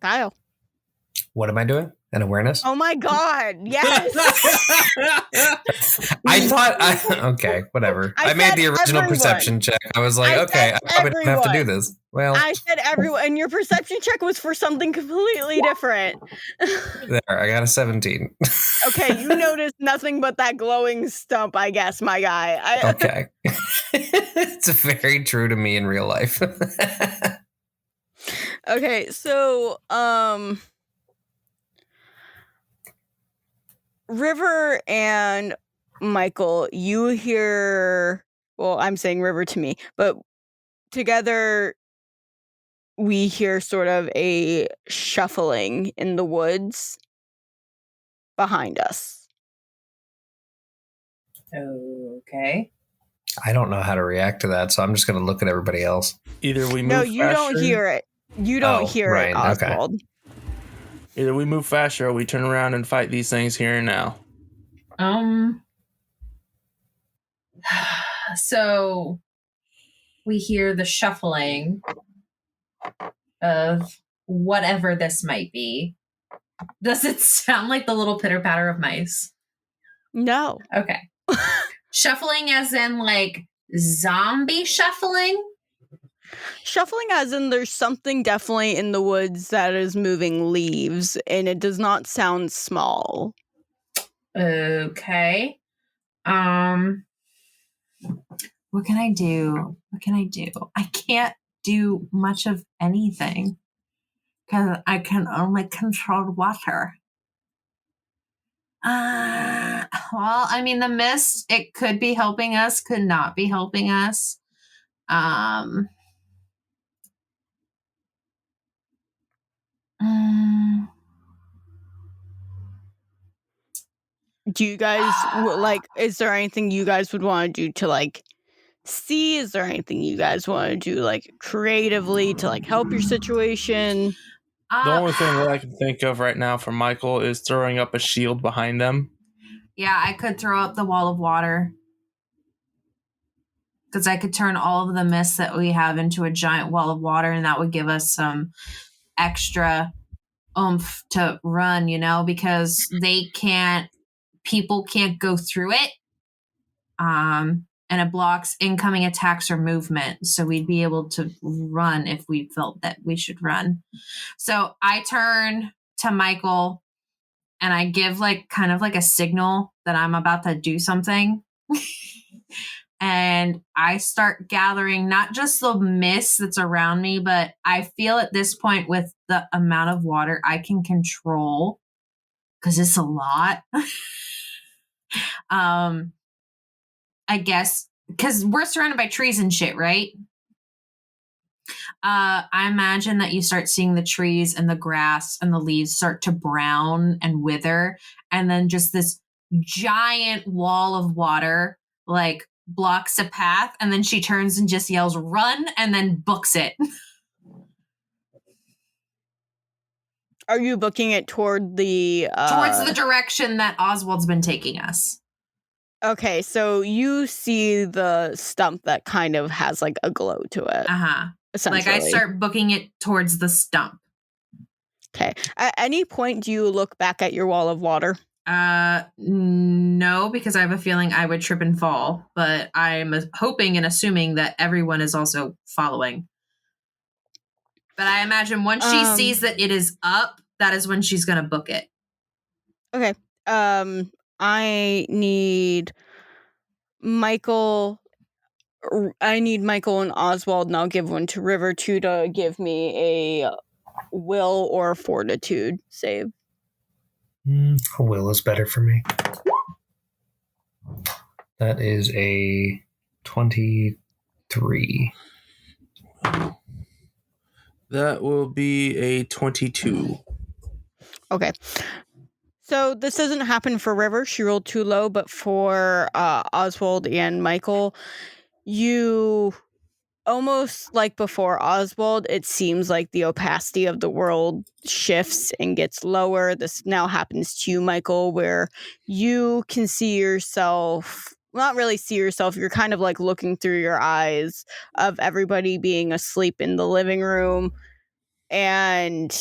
Kyle. What am I doing? An awareness? Oh my god, yes! I thought okay, whatever. I made the original everyone. perception check. I was like, okay, I probably don't have to do this. Well, I said everyone, and your perception check was for something completely different. There, I got a 17. Okay, you noticed nothing but that glowing stump, I guess, my guy. Okay. It's very true to me in real life. Okay, so, River and Michael, you hear, well, I'm saying River to me, but together we hear sort of a shuffling in the woods behind us. Okay. I don't know how to react to that, so I'm just going to look at everybody else. Either we move No, faster. you don't hear it. You don't hear right, it, okay. Oswald. Either we move faster or we turn around and fight these things here and now. So we hear the shuffling of whatever this might be. Does it sound like the little pitter patter of mice? No. Okay. Shuffling as in like zombie shuffling? Shuffling as in there's something definitely in the woods that is moving leaves, and it does not sound small. Okay. What can I do? I can't do much of anything because I can only control water. Well, I mean, the mist, it could be helping us, could not be helping us. Do you guys like? Is there anything you guys would want to do to like see? Is there anything you guys want to do like creatively to like help your situation? The only thing that I can think of right now for Michael is throwing up a shield behind them. Yeah, I could throw up the wall of water. Because I could turn all of the mist that we have into a giant wall of water, and that would give us some extra oomph to run, because people can't go through it. And it blocks incoming attacks or movement. So we'd be able to run if we felt that we should run. So I turn to Michael and I give kind of a signal that I'm about to do something. And I start gathering not just the mist that's around me, but I feel at this point with the amount of water I can control, because it's a lot. I guess, because we're surrounded by trees and shit, right? I imagine that you start seeing the trees and the grass and the leaves start to brown and wither. And then just this giant wall of water, blocks a path. And then she turns and just yells, "Run," and then books it. Are you booking it toward towards the direction that Oswald's been taking us? Okay, so you see the stump that kind of has a glow to it. Essentially. I start booking it towards the stump. Okay. At any point, do you look back at your wall of water? No, because I have a feeling I would trip and fall, but I'm hoping and assuming that everyone is also following. But I imagine once she sees that it is up, that is when she's going to book it. Okay. I need Michael and Oswald, and I'll give one to River too to give me a will or fortitude save. Will is better for me. That is a 23. That will be a 22. Okay. So this doesn't happen for River. She rolled too low, but for Oswald and Michael, you almost like before Oswald, it seems like the opacity of the world shifts and gets lower. This now happens to you, Michael, where you can see yourself, not really see yourself, you're kind of looking through your eyes of everybody being asleep in the living room. And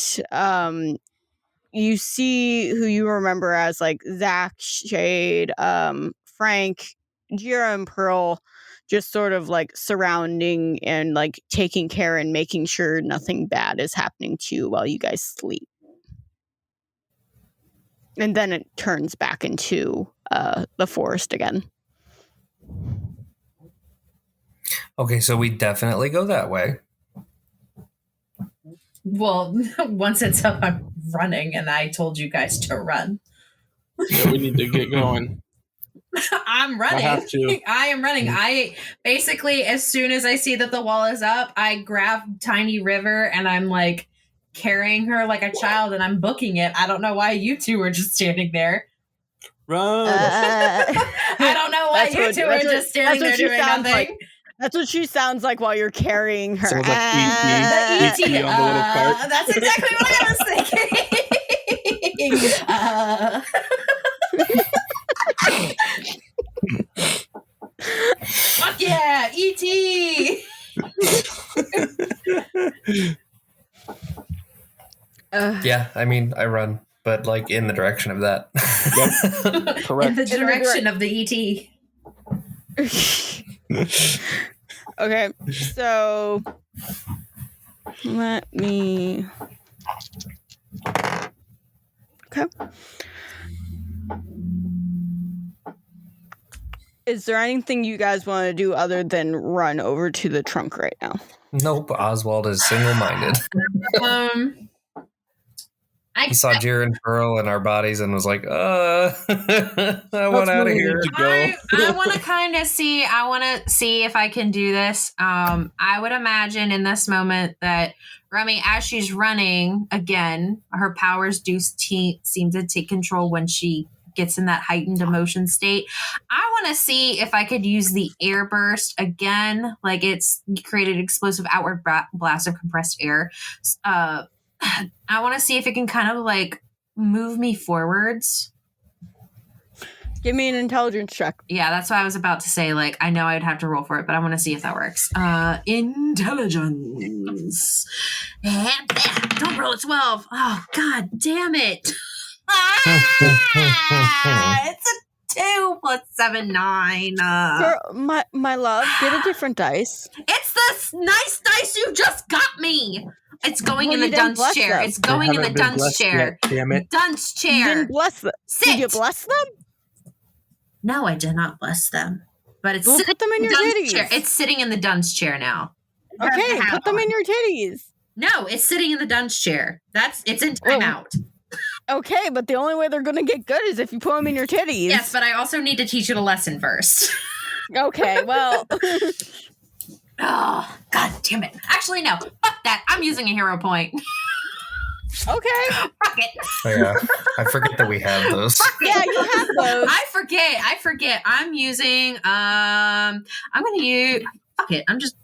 you see who you remember as Zach, Shade, Frank, Jira, and Pearl just sort of surrounding and taking care and making sure nothing bad is happening to you while you guys sleep. And then it turns back into the forest again. Okay, so we definitely go that way. Well, once it's up, I'm running, and I told you guys to run. Yeah, we need to get going. I'm running. I have to. I am running. I basically, as soon as I see that the wall is up, I grab Tiny River and I'm carrying her like a child, and I'm booking it. I don't know why you two were just standing there. Run! I don't know why you two were just standing there doing nothing. That's what she sounds like while you're carrying her. Sounds like E.T. E.T. on the little cart. That's exactly what I was thinking. Fuck yeah, E.T. Yeah, I mean, I run, but in the direction of that. Yep. Correct. In the direction of the E.T. Okay, so let me. Okay. Is there anything you guys want to do other than run over to the trunk right now? Nope, Oswald is single-minded. I He saw Jir and Pearl in our bodies and was like, I want out of here. To go. I want to kind of see. I want to see if I can do this. I would imagine in this moment that Remi, as she's running again, her powers do seem to take control when she gets in that heightened emotion state. I want to see if I could use the air burst again. Like it's created explosive outward blast of compressed air. I want to see if it can kind of like move me forwards. Give me an intelligence check. Yeah, that's what I was about to say. Like, I know I'd have to roll for it, but I want to see if that works. Intelligence. And don't roll a 12. Oh, god damn it. It's a 2 plus 7, 9. Girl, my love, get a different dice. It's this nice dice you just got me. It's going Well, in the you didn't dunce bless chair. them. It's going in the Haven't been dunce blessed chair. yet, damn it. Dunce You chair. didn't bless them. Sit. Did you bless them? No, I did not bless them. But it's Well, sitting put them in your dunce titties. chair. It's sitting in the dunce chair now. Okay, put them in your titties. No, it's sitting in the dunce chair. It's in timeout. Okay, but the only way they're going to get good is if you put them in your titties. Yes, but I also need to teach it a lesson first. Okay, well. Oh, god damn it. Actually, no. Fuck that. I'm using a hero point. Okay. Fuck it. Oh, yeah. I forget that we have those. Yeah, you have those. I forget. I'm using, I'm going to use, fuck it. I'm just,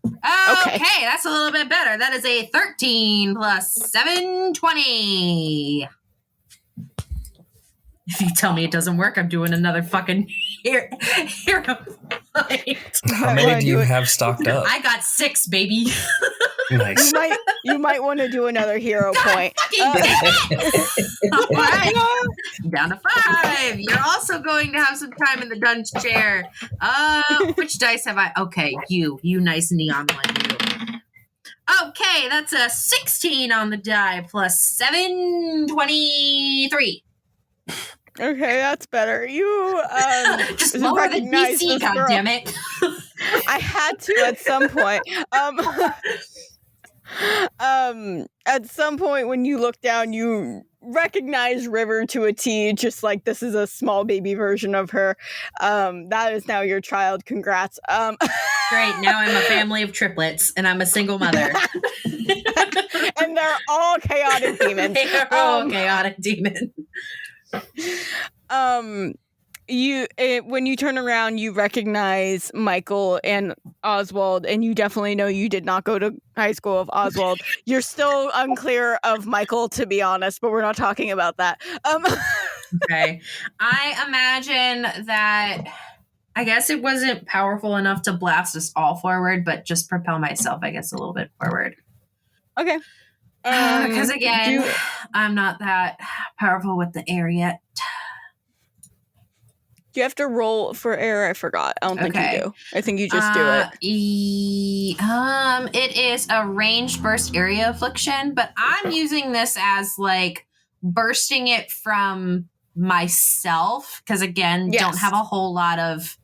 okay, that's a little bit better. That is a 13 plus 7, 20. If you tell me it doesn't work, I'm doing another fucking hero point. How many do you have stocked up? I got 6, baby. Nice. You might want to do another hero point. All right. Down to 5. You're also going to have some time in the dunce chair. Which dice have I? Okay, you nice neon one. You. Okay, that's a 16 on the die plus 7, 23. Okay, that's better. You Just lower the recognize DC, this girl. goddammit. I had to at some point. At some point when you look down, you recognize River to a T, just like this is a small baby version of her. That is now your child. Congrats. Great, now I'm a family of triplets, and I'm a single mother. And they're all chaotic demons. They're all chaotic demons. When you turn around, you recognize Michael and Oswald, and you definitely know you did not go to high school with Oswald. You're still unclear of Michael, to be honest, but we're not talking about that. Okay. I imagine that I guess it wasn't powerful enough to blast us all forward, but just propel myself, I guess, a little bit forward. Okay. Because again, I'm not that powerful with the air yet. Do you have to roll for air? I forgot. I don't think Okay. you do. I think you just do it. It is a ranged burst area affliction, but I'm using this as like bursting it from myself because again, don't have a whole lot of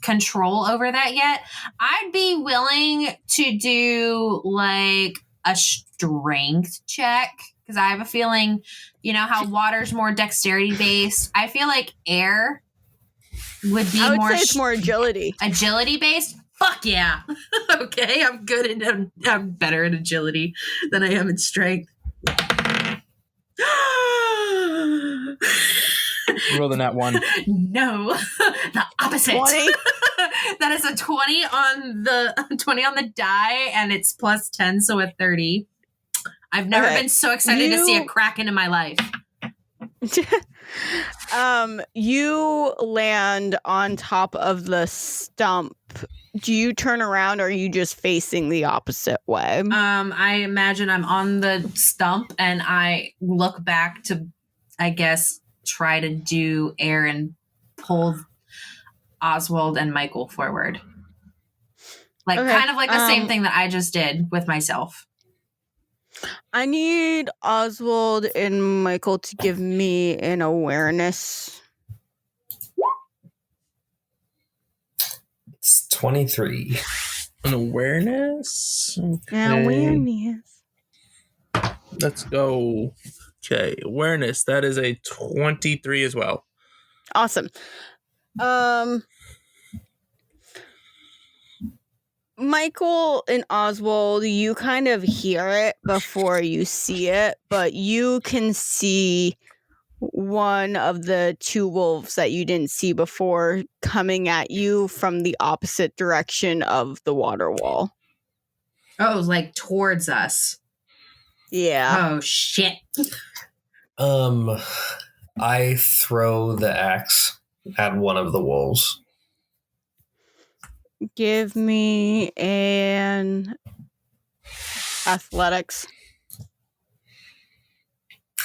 control over that yet. I'd be willing to do like a strength check because I have a feeling, you know how water's more dexterity based. I feel like air would be I would more say it's more agility. agility based. Fuck yeah. Okay, I'm good and I'm better at agility than I am in strength. Roll the nat 1. No, the opposite. 20? That is a 20 on the die, and it's plus 10, so a 30. I've never been so excited to see a Kraken in my life. You land on top of the stump. Do you turn around or are you just facing the opposite way? I imagine I'm on the stump and I look back to, I guess, try to do air and pull Oswald and Michael forward. Like kind of like the same thing that I just did with myself. I need Oswald and Michael to give me an awareness. It's 23. An awareness? An awareness. Let's go. Okay, awareness. That is a 23 as well. Awesome. Michael and Oswald, you kind of hear it before you see it, but you can see one of the two wolves that you didn't see before coming at you from the opposite direction of the water wall. Oh, like towards us. Yeah. Oh, shit. I throw the axe at one of the wolves. Give me an athletics.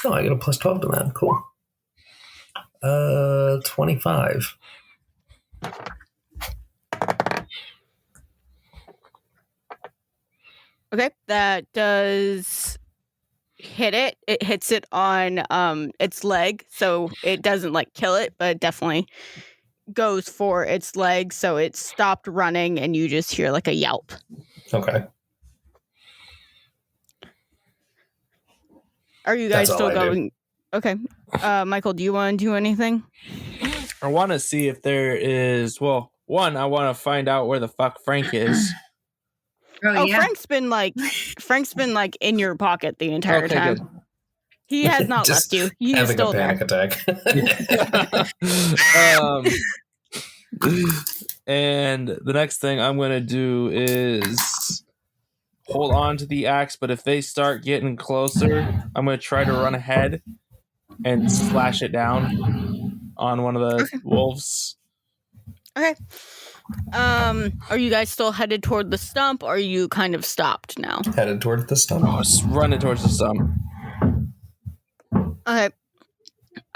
Oh, I got a plus 12 to that. Cool. 25. Okay, that does hit it. It hits it on its leg, so it doesn't like kill it, but it definitely goes for its leg, so it stopped running and you just hear like a yelp. Okay. Are you guys That's still all I do. going? Okay. Michael, do you want to do anything? I want to see if there is. Well, one, I want to find out where the fuck Frank is. Oh, yeah. Frank's been like in your pocket the entire time. Good. He has not Just left you. He's Having still a there. panic attack. And the next thing I'm going to do is hold on to the axe, but if they start getting closer, I'm going to try to run ahead and slash it down on one of the wolves. Okay. Are you guys still headed toward the stump, or are you kind of stopped now? Headed towards the stump. Oh, it's running towards the stump. Okay.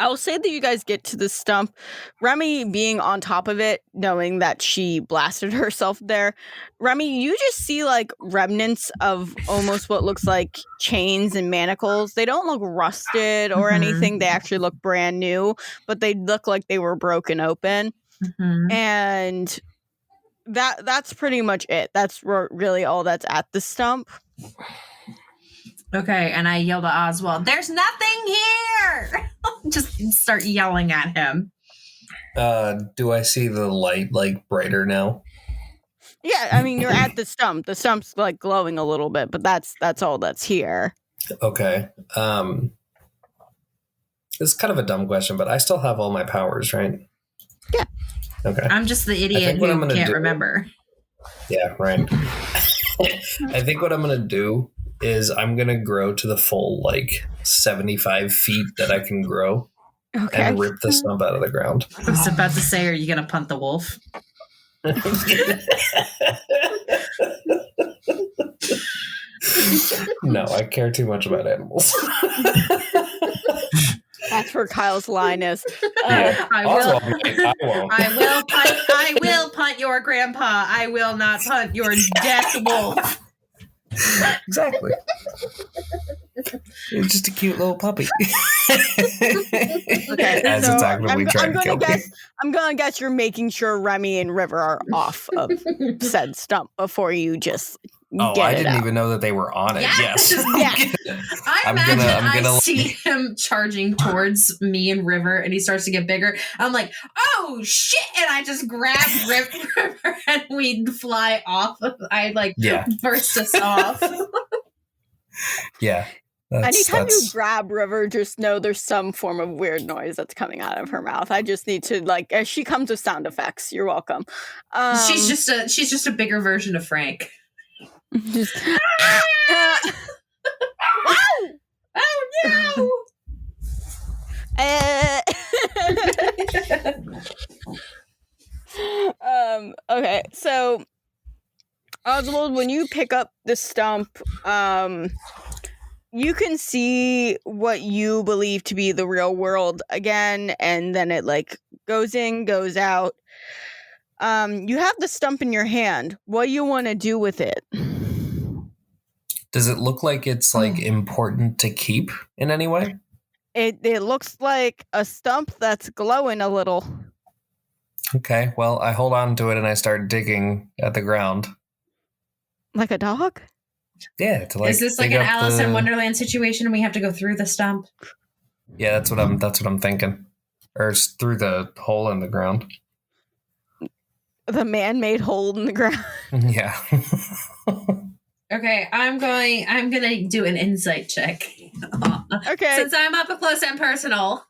I'll say that you guys get to the stump. Remi being on top of it, knowing that she blasted herself there. Remi, you just see like remnants of almost what looks like chains and manacles. They don't look rusted or anything. They actually look brand new, but they look like they were broken open. And that's pretty much it. That's really all that's at the stump. Okay, and I yell to Oswald, "There's nothing here!" Just start yelling at him. Do I see the light like brighter now? Yeah, I mean, you're at the stump. The stump's like glowing a little bit, but that's all that's here. Okay. It's kind of a dumb question, but I still have all my powers, right? Yeah. Okay. I'm just the idiot what I'm who gonna can't do- remember. Yeah, right. I think what I'm going to do is I'm going to grow to the full, 75 feet that I can grow Okay. and rip the stump out of the ground. I was about to say, are you going to punt the wolf? No, I care too much about animals. That's where Kyle's line is. Yeah. I will. Oswald, I won't. I will punt your grandpa. I will not punt your death wolf. Exactly. It's just a cute little puppy. Okay, As so it's actively trying to kill me. I'm gonna guess you're making sure Remi and River are off of said stump before you just Oh, get I it didn't out. even know that they were on it. Yes. Yeah. I I'm imagine gonna I see him charging towards me and River, and he starts to get bigger. I'm like, "Oh shit!" And I just grab River, and we fly off. I burst us off. Yeah. Anytime you grab River, just know there's some form of weird noise that's coming out of her mouth. I just need to as she comes with sound effects. You're welcome. She's just a bigger version of Frank. Just, Oh no! Okay, so Oswald, when you pick up the stump, you can see what you believe to be the real world again, and then it goes in, goes out. You have the stump in your hand. What do you want to do with it? Does it look like it's important to keep in any way? It looks like a stump that's glowing a little. Okay, well, I hold on to it and I start digging at the ground. Like a dog? Yeah, to like Is this like dig an up Alice in the- Wonderland situation and we have to go through the stump? Yeah, that's what I'm thinking. Or it's through the hole in the ground. The man-made hole in the ground. Yeah. Okay, I'm gonna do an insight check. Okay. Since I'm up close and personal,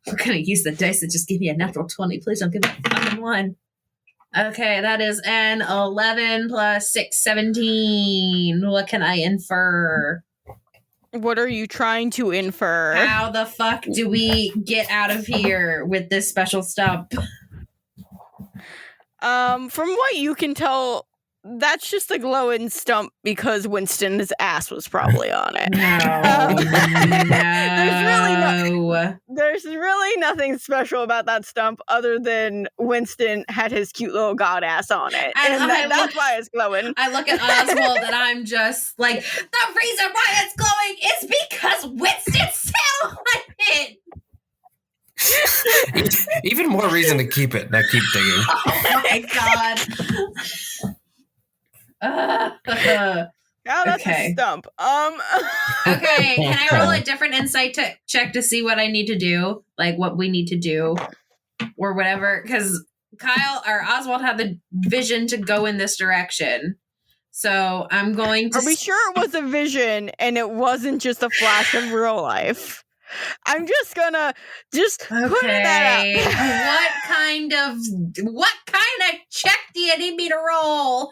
I'm gonna use the dice that just give me a natural 20. Please don't give me a fucking 1. Okay, that is an 11 plus 6, 17. What can I infer? What are you trying to infer? How the fuck do we get out of here with this special stump? From what you can tell, that's just a glowing stump because Winston's ass was probably on it. No. No. There's really nothing special about that stump other than Winston had his cute little god ass on it. And That's why it's glowing. I look at Oswald and I'm just like, the reason why it's glowing is because Winston sat on it. Even more reason to keep it. Now keep digging. Oh my god. Now that's Okay. a stump. Okay, can I roll a different insight check to see what I need to do? Like what we need to do or whatever? Because Kyle or Oswald had the vision to go in this direction. So I'm going to... Are we sure it was a vision and it wasn't just a flash of real life? I'm just gonna put that Okay. out. What kind of check do you need me to roll?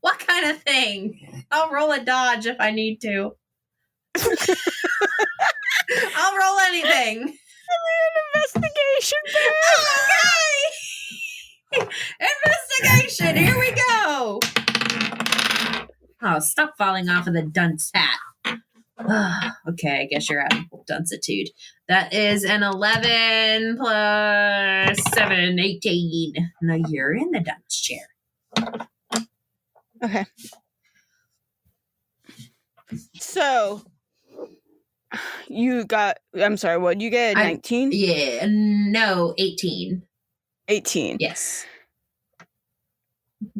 What kind of thing? I'll roll a dodge if I need to. I'll roll anything. Investigation. Okay. Investigation. Here we go. Oh, stop falling off of the dunce hat. Okay, I guess you're out of duncitude. That is an 11 plus 7, 18. Now you're in the dunce chair. Okay. So you got, I'm sorry, what you get? 19? Yeah, no, 18. 18. Yes.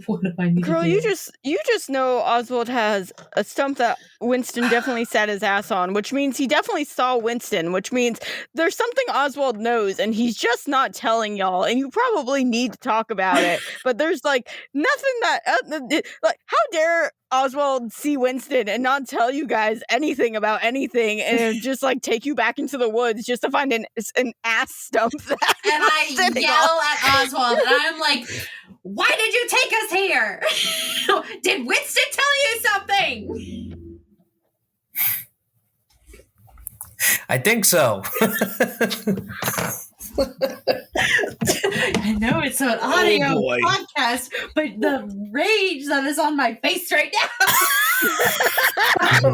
What do I need Girl, to do? you just know Oswald has a stump that Winston definitely sat his ass on, which means he definitely saw Winston, which means there's something Oswald knows and he's just not telling y'all, and you probably need to talk about it. But there's like nothing that like, how dare Oswald see Winston and not tell you guys anything about anything, and just like take you back into the woods just to find an ass stump that And I yell at Oswald, and I'm like, why did you take us here? Did Winston tell you something? I think so. I know it's an audio boy. podcast, but the rage that is on my face right now. The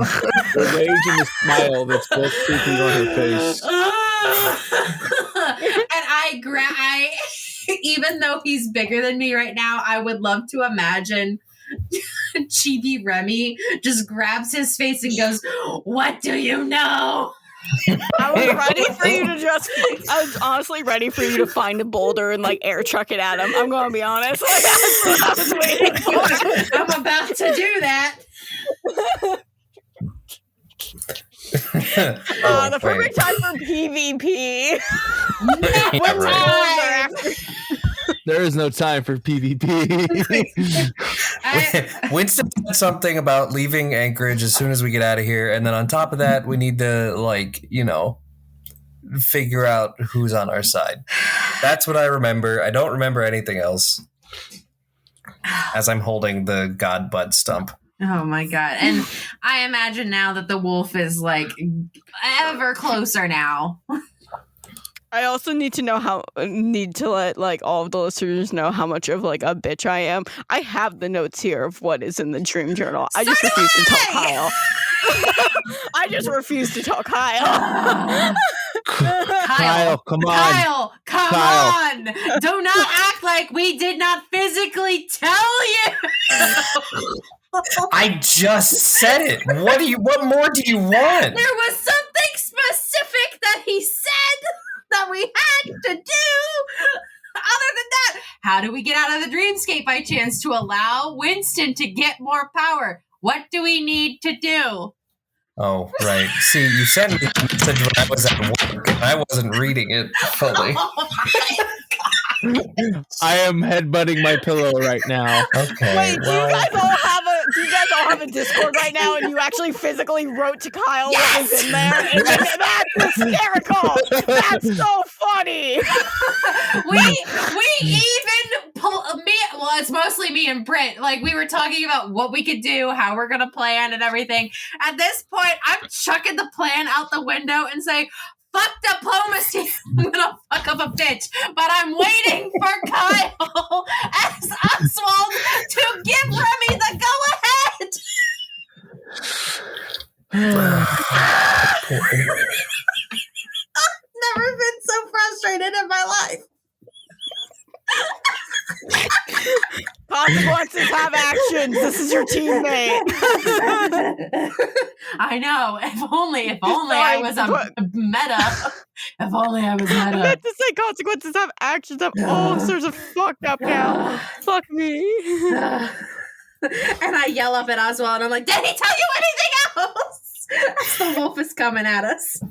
rage and the smile that's both creeping on her face. And I even though he's bigger than me right now, I would love to imagine Chibi Remi just grabs his face and goes, "What do you know?" I was honestly ready for you to find a boulder and like air chuck it at him. I'm gonna be honest. Like, that's what I was waiting for. I'm about to do that. The perfect time for PvP. Yeah, right. There is no time for PvP. Winston said something about leaving Anchorage as soon as we get out of here, and then on top of that, we need to figure out who's on our side. That's what I remember. I don't remember anything else. As I'm holding the god butt stump. Oh my god. And I imagine now that the wolf is like ever closer now. I also need to let like all of the listeners know how much of like a bitch I am. I have the notes here of what is in the dream journal. I just refuse to tell Kyle. I just refuse to tell Kyle. Kyle, come on. Come on. Do not act like we did not physically tell you. I just said it. What more do you want? There was something specific that he said that we had to do. Other than that, how do we get out of the dreamscape by chance to allow Winston to get more power? What do we need to do? Oh, right. See, you sent me the message when I was at work, and I wasn't reading it fully. I am headbutting my pillow right now. Okay. Wait, do well, you guys all have a Discord right now, and you actually physically wrote to Kyle what was in there? And that's hysterical. That's so funny. we even pull me. Well, it's mostly me and Britt. Like, we were talking about what we could do, how we're gonna plan, and everything. At this point, I'm chucking the plan out the window and saying, "Fuck diplomacy. I'm gonna fuck up a bitch." But I'm waiting for Kyle as Oswald to give Remi the go ahead. Never been so frustrated in my life. Consequences have actions. This is your teammate. I know. If only I was a meta. If only I was I meta. meant to say consequences have actions. I'm all sorts of fucked up now. Fuck me. And I yell up at Oswald and I'm like, "Did he tell you anything else?" As the wolf is coming at us.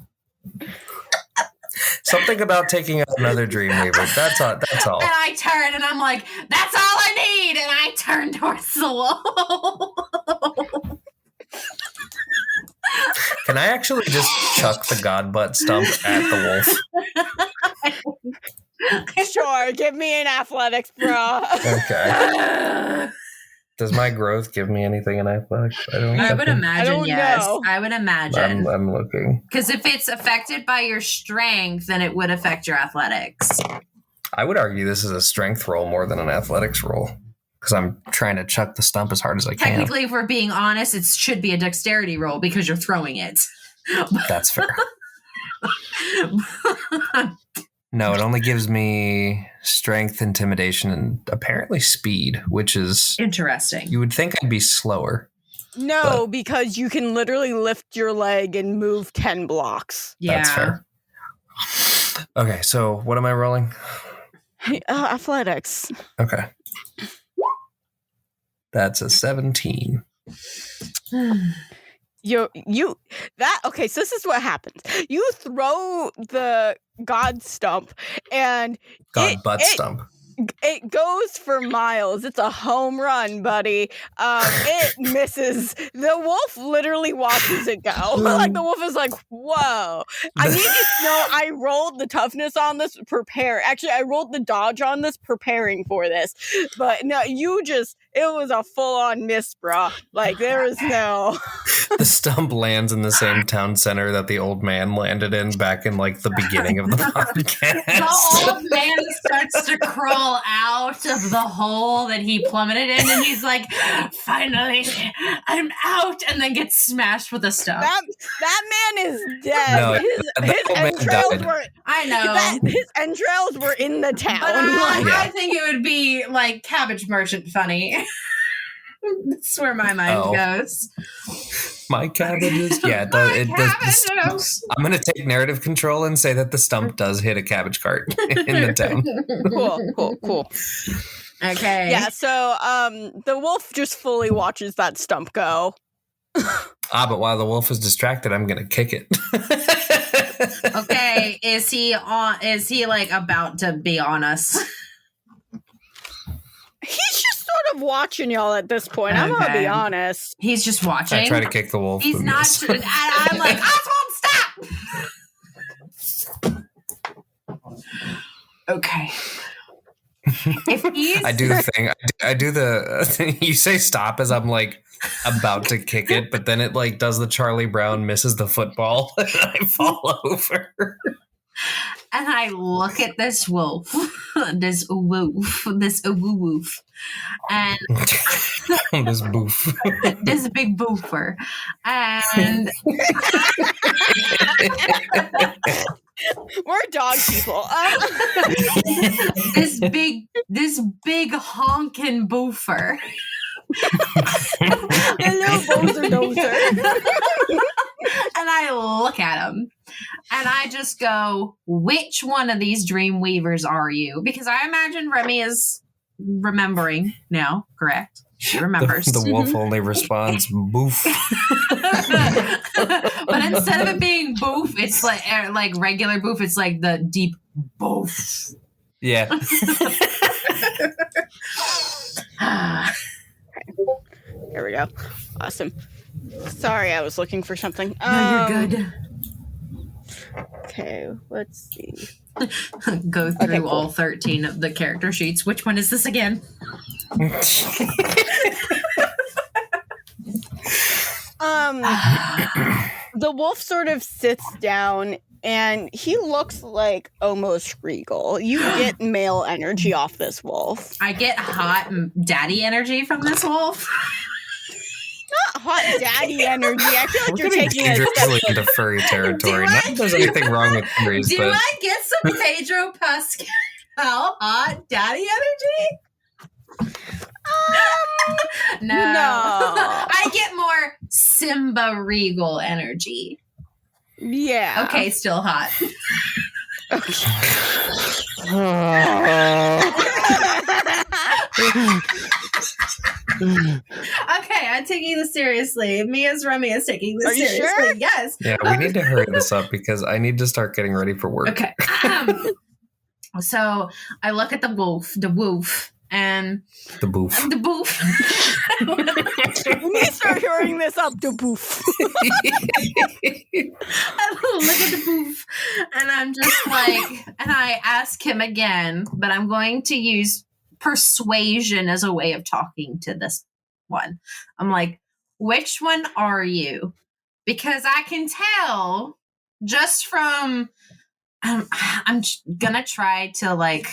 something about taking out another dream weaver. That's all. That's all. And I turn and I'm like, "That's all I need." And I turn towards the wolf. Can I actually just chuck the god butt stump at the wolf? Sure, give me an athletics, bro. Okay. Does my growth give me anything in athletics? I would imagine, I don't yes. know. I would imagine. I'm looking. Because if it's affected by your strength, then it would affect your athletics. I would argue this is a strength roll more than an athletics roll. Because I'm trying to chuck the stump as hard as I can. Technically, if we're being honest, it should be a dexterity roll because you're throwing it. That's fair. No, it only gives me strength, intimidation, and apparently speed, which is Interesting. You would think I'd be slower. No, because you can literally lift your leg and move 10 blocks. Yeah. That's fair. Okay, so what am I rolling? Athletics. Okay. That's a 17. Okay, so this is what happens. You throw the god stump and Stump. it goes for miles. It's a home run, buddy. It misses. The wolf literally watches it go. Like, the wolf is like, whoa. I need to know I rolled the toughness on this Actually, I rolled the dodge on this preparing for this. But no, it was a full-on miss, bro. Like, there is no... The stump lands in the same town center that the old man landed in back in, like, the beginning of the podcast. The old man starts to crawl out of the hole that he plummeted in, and he's like, "Finally, I'm out," and then gets smashed with a stone. That man is dead. No, his entrails were... I know. His entrails were in the town. But I think it would be like Cabbage Merchant funny. That's where my mind goes. My cabbages? Yeah, I'm going to take narrative control and say that the stump does hit a cabbage cart in the town. Cool. Okay. Yeah, so the wolf just fully watches that stump go. But while the wolf is distracted, I'm going to kick it. Okay, is he like about to be on us? He's just sort of watching y'all at this point. I'm gonna be honest. He's just watching. I try to kick the wolf. He's not. I'm like, Oswald, stop. Okay. If he's... I do the thing. I do the thing. You say stop as I'm like about to kick it, but then it like does the Charlie Brown misses the football and I fall over. And I look at this wolf, and this boof, this big boofer, and we're dog people. this big honking boofer. Hello, dozer. And I look at him and I just go, "Which one of these dream weavers are you?" Because I imagine Remi is remembering now, correct? She remembers. The wolf only responds, boof. But instead of it being boof, it's like regular boof. It's like the deep boof. Yeah. There we go. Awesome. Sorry, I was looking for something. No, you're good. Okay, let's see. Go through cool. all 13 of the character sheets. Which one is this again? The wolf sort of sits down and he looks like almost regal. You get male energy off this wolf. I get hot daddy energy from this wolf. Not hot daddy energy. I feel like We're you're getting taking a step. dangerously into furry territory. Not that there's anything wrong with furries, Do but I get some Pedro Pascal hot daddy energy? No. I get more Simba Regal energy. Yeah. Okay, still hot. Okay, I'm taking this seriously. Me as Remi is taking this Are you seriously. sure? Yes. yeah, we need to hurry this up because I need to start getting ready for work. Okay. So I look at the wolf, and The boof. the boof. We need to start hearing this up to boof. I look at the boof, and I'm just like, and I ask him again, but I'm going to use persuasion as a way of talking to this one. I'm like, which one are you? Because I can tell just from, I'm gonna try to like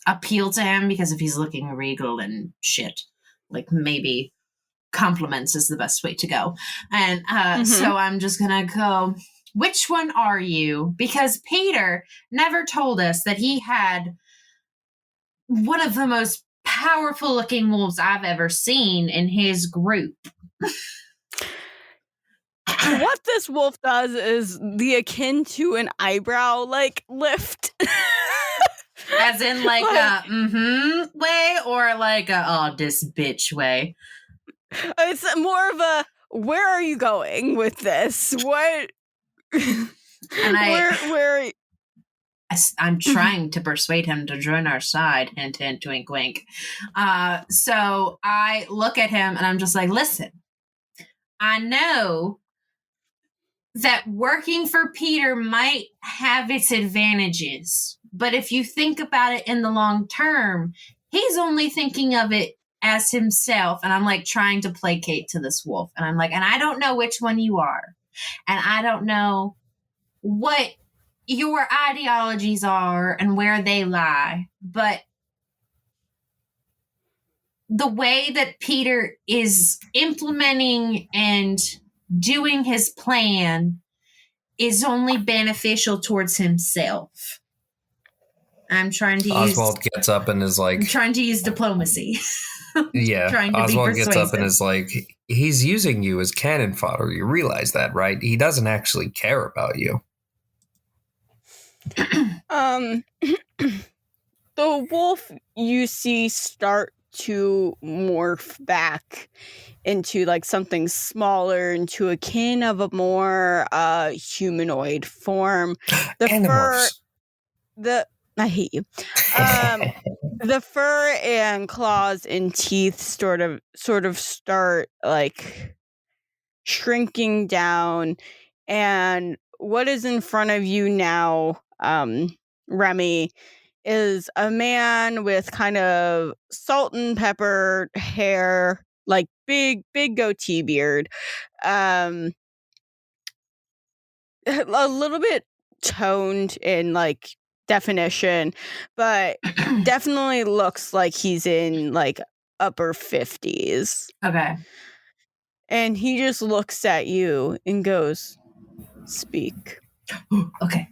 appeal to him, because if he's looking regal and shit, like maybe compliments is the best way to go. And so I'm just gonna go, which one are you? Because Peter never told us that he had one of the most powerful looking wolves I've ever seen in his group. What this wolf does is the akin to an eyebrow like lift. As in like a way, or like a this bitch way? It's more of a, where are you going with this? What? And I'm trying to persuade him to join our side. Hint, hint, wink, wink. So I look at him and I'm just like, listen, I know that working for Peter might have its advantages, but if you think about it in the long term, he's only thinking of it as himself. And I'm like trying to placate to this wolf. And I'm like, and I don't know which one you are. And I don't know what your ideologies are and where they lie. But the way that Peter is implementing and doing his plan is only beneficial towards himself. I'm trying to Oswald gets up and is like, I'm trying to use diplomacy. yeah. Trying to be Oswald gets up and persuasive. is like, he's using you as cannon fodder. You realize that, right? He doesn't actually care about you. The wolf you see start to morph back into like something smaller, into a kin of a more humanoid form. The fur, I hate you. The fur and claws and teeth sort of start like shrinking down, and what is in front of you now, Remi, is a man with kind of salt and pepper hair, like big goatee beard, a little bit toned in like definition, but definitely looks like he's in like upper 50s. Okay. And he just looks at you and goes, "Speak." Okay.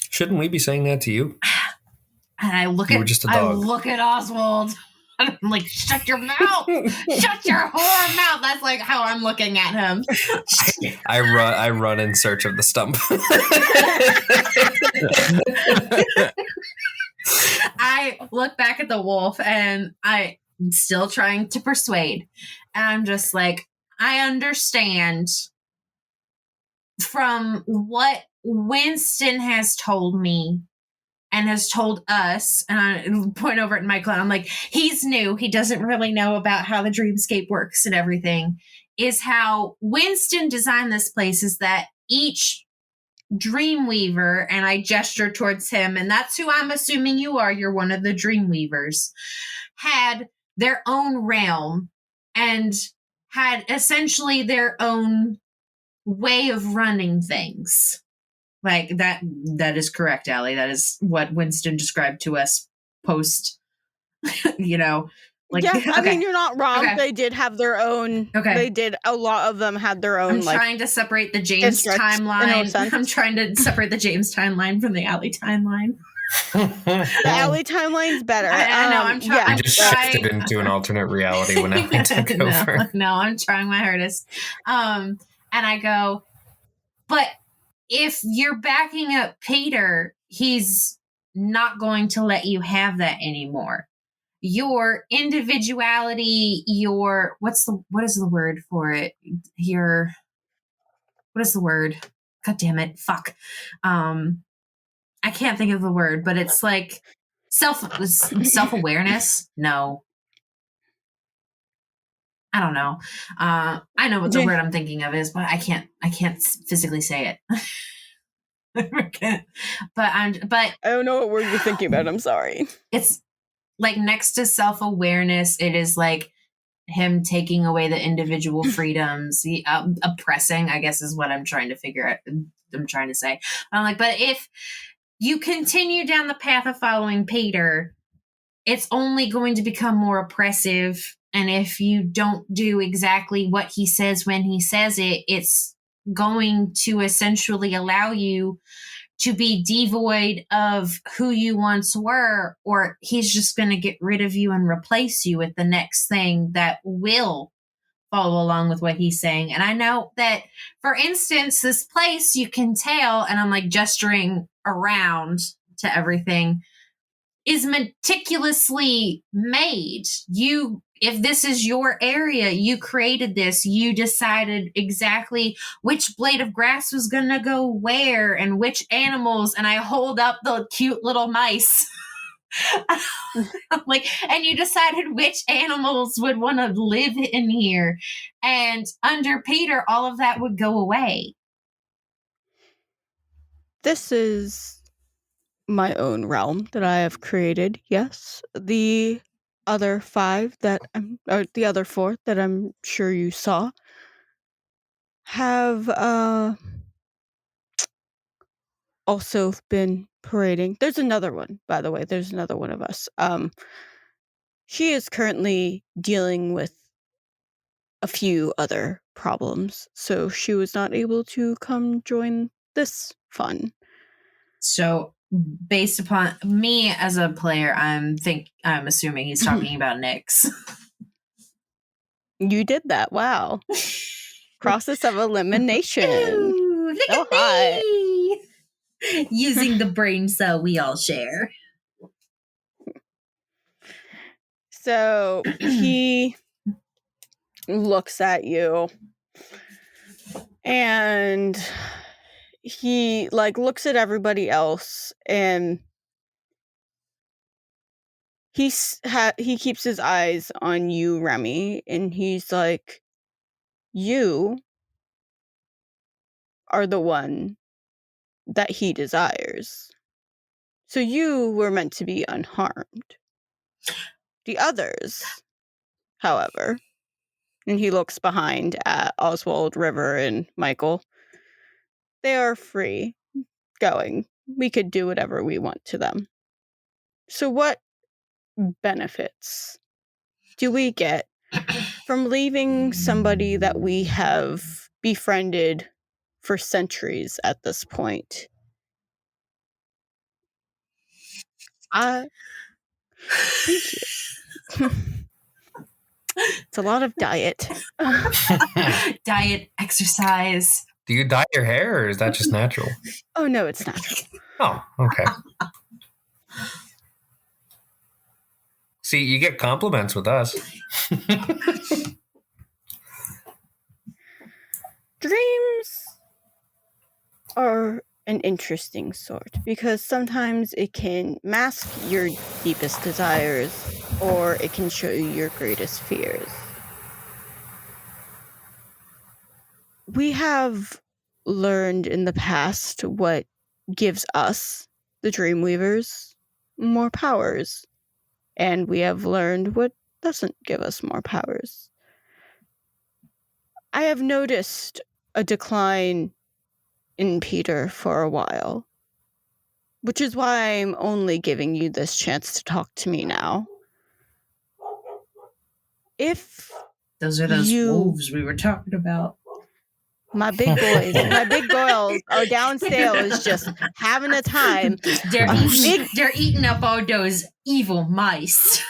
Shouldn't we be saying that to you? And I look You at were just a dog. I look at Oswald. I'm like, shut your mouth! Shut your whore mouth! That's like how I'm looking at him. I run in search of the stump. I look back at the wolf and I'm still trying to persuade. And I'm just like, I understand from what Winston has told me and has told us, and I point over at Michael, and I'm like, he's new. He doesn't really know about how the dreamscape works and everything. Is how Winston designed this place is that each Dreamweaver, and I gesture towards him, and that's who I'm assuming you are. You're one of the Dreamweavers, had their own realm and had essentially their own way of running things. Like that is correct, Allie. That is what Winston described to us post, like, yeah, okay. I mean, you're not wrong. Okay. They did have their own. Okay. They did. A lot of them had their own. I'm trying to separate the James districts, in a timeline. sense. I'm trying to separate the James timeline from the Allie timeline. The Allie timeline's better. I know. I'm trying. I just shifted into an alternate reality when Allie took over. No, I'm trying my hardest. And I go, but if you're backing up Peter, he's not going to let you have that anymore. Your individuality, what is the word for it? What is the word? God damn it. Fuck. I can't think of the word, but it's like self-awareness. No. I don't know. I know what the word I'm thinking of is, but I can't physically say it. But I don't know what word you're thinking about. I'm sorry. It's like next to self-awareness, it is like him taking away the individual freedoms, oppressing, I guess is what I'm trying to figure out. I'm trying to say. I'm like, but if you continue down the path of following Peter, it's only going to become more oppressive. And if you don't do exactly what he says when he says it, it's going to essentially allow you to be devoid of who you once were, or he's just going to get rid of you and replace you with the next thing that will follow along with what he's saying. And I know that, for instance, this place, you can tell, and I'm like gesturing around to everything, is meticulously made. If this is your area, you created this, you decided exactly which blade of grass was going to go where and which animals. And I hold up the cute little mice. Like, and you decided which animals would want to live in here. And under Peter, all of that would go away. This is my own realm that I have created. Yes. The other four that I'm sure you saw have also been parading. There's another one, by the way. There's another one of us. She is currently dealing with a few other problems, so she was not able to come join this fun. So, based upon me as a player, I'm assuming he's talking about Nyx. You did that. Wow. Process of elimination. Ooh, look so at me. Using the brain cell we all share. So he looks at you and he looks at everybody else, and he keeps his eyes on you, Remi, and he's like, you are the one that he desires. So you were meant to be unharmed. The others, however, and he looks behind at Oswald, River, and Michael, they are free going. We could do whatever we want to them. So what benefits do we get from leaving somebody that we have befriended for centuries at this point? Thank you. It's a lot of diet. Diet, exercise. Do you dye your hair, or is that just natural? Oh, no, it's natural. Oh, okay. See, you get compliments with us. Dreams are an interesting sort because sometimes it can mask your deepest desires or it can show you your greatest fears. We have learned in the past what gives us, the Dreamweavers, more powers, and we have learned what doesn't give us more powers. I have noticed a decline in Peter for a while, which is why I'm only giving you this chance to talk to me now. If Those are those you- wolves we were talking about. my big boys, my big girls are downstairs just having a time. They're A eating, big- they're eating up all those evil mice.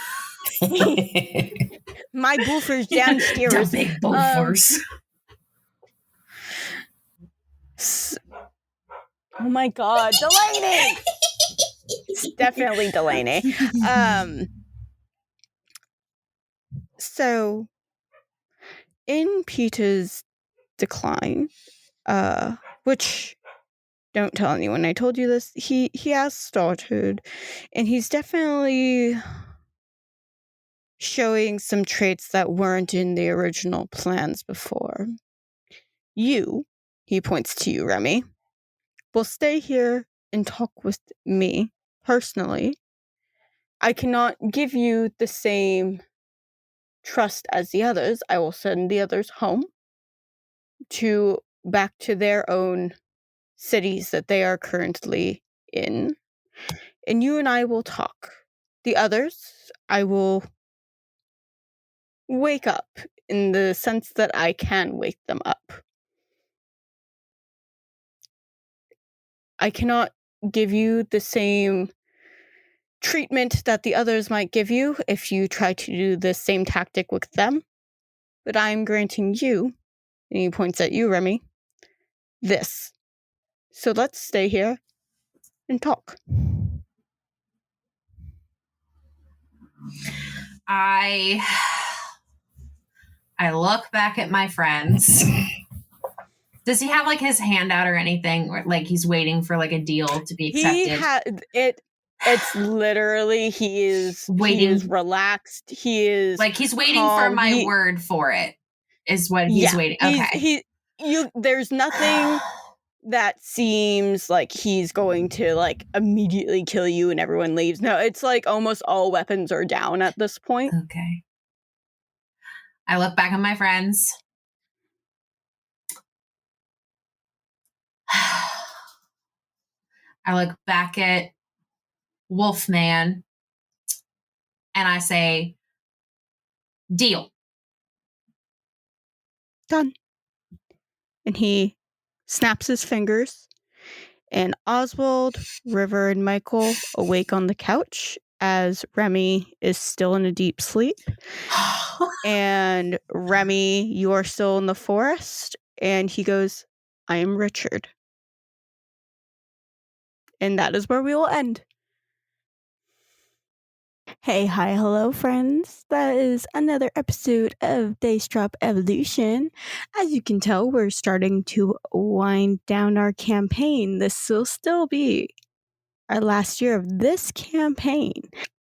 My boofers The downstairs. big wolfers. Oh my god, Delaney! It's definitely Delaney. So, in Peter's decline, which, don't tell anyone I told you this, he has started, and he's definitely showing some traits that weren't in the original plans before. You, he points to you, Remi, will stay here and talk with me personally. I cannot give you the same trust as the others. I will send the others home back to their own cities that they are currently in. And you and I will talk. The others, I will wake up in the sense that I can wake them up. I cannot give you the same treatment that the others might give you if you try to do the same tactic with them, but I am granting you, and he points at you, Remi, this. So let's stay here and talk. I look back at my friends. Does he have like his hand out or anything? Or, like he's waiting for like a deal to be accepted? He had it. It's literally he is Waiting. He is relaxed. He is Like he's waiting calm. for my word for it. Is what he's waiting. Okay. There's nothing that seems like he's going to like immediately kill you and everyone leaves. No, it's like almost all weapons are down at this point. Okay. I look back at my friends. I look back at Wolfman and I say, deal. Done. And he snaps his fingers, and Oswald, River, and Michael awake on the couch as Remi is still in a deep sleep. And Remi, you are still in the forest. And he goes, I am Richard. And that is where we will end. Hey, hi, hello, friends. That is another episode of Dice Drop Evolution. As you can tell, we're starting to wind down our campaign. This will still be our last year of this campaign.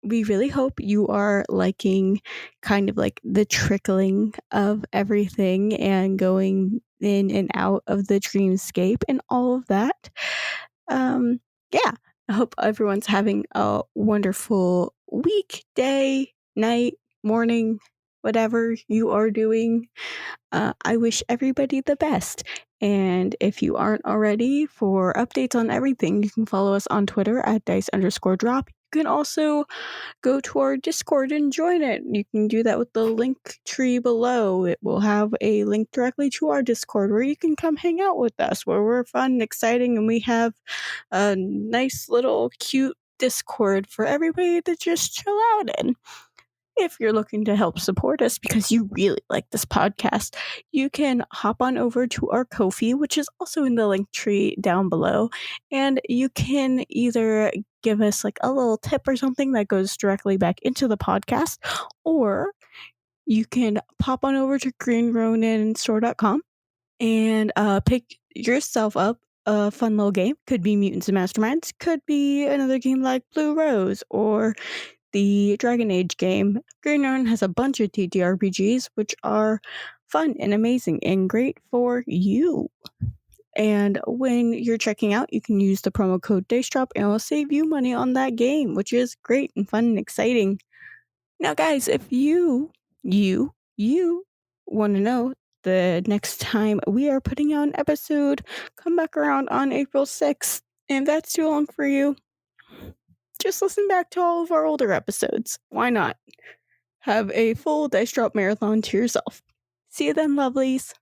We really hope you are liking kind of like the trickling of everything and going in and out of the dreamscape and all of that. Yeah, I hope everyone's having a wonderful week, day, night, morning, whatever you are doing. I wish everybody the best. And if you aren't already, for updates on everything, you can follow us on Twitter at dice_drop. You can also go to our Discord and join it. You can do that with the link tree below. It will have a link directly to our Discord where you can come hang out with us, where we're fun and exciting, and we have a nice little cute Discord for everybody to just chill out in. If you're looking to help support us because you really like this podcast, you can hop on over to our Ko-fi, which is also in the link tree down below, and you can either give us like a little tip or something that goes directly back into the podcast, or you can pop on over to greenroninstore.com and pick yourself up a fun little game. Could be Mutants and Masterminds, could be another game like Blue Rose or the Dragon Age game. Green Ronin has a bunch of TTRPGs which are fun and amazing and great for you. And when you're checking out, you can use the promo code DaceDrop and it will save you money on that game, which is great and fun and exciting. Now, guys, if you want to know the next time we are putting out an episode, come back around on April 6th. And if that's too long for you, just listen back to all of our older episodes. Why not? Have a full Dice Drop marathon to yourself. See you then, lovelies.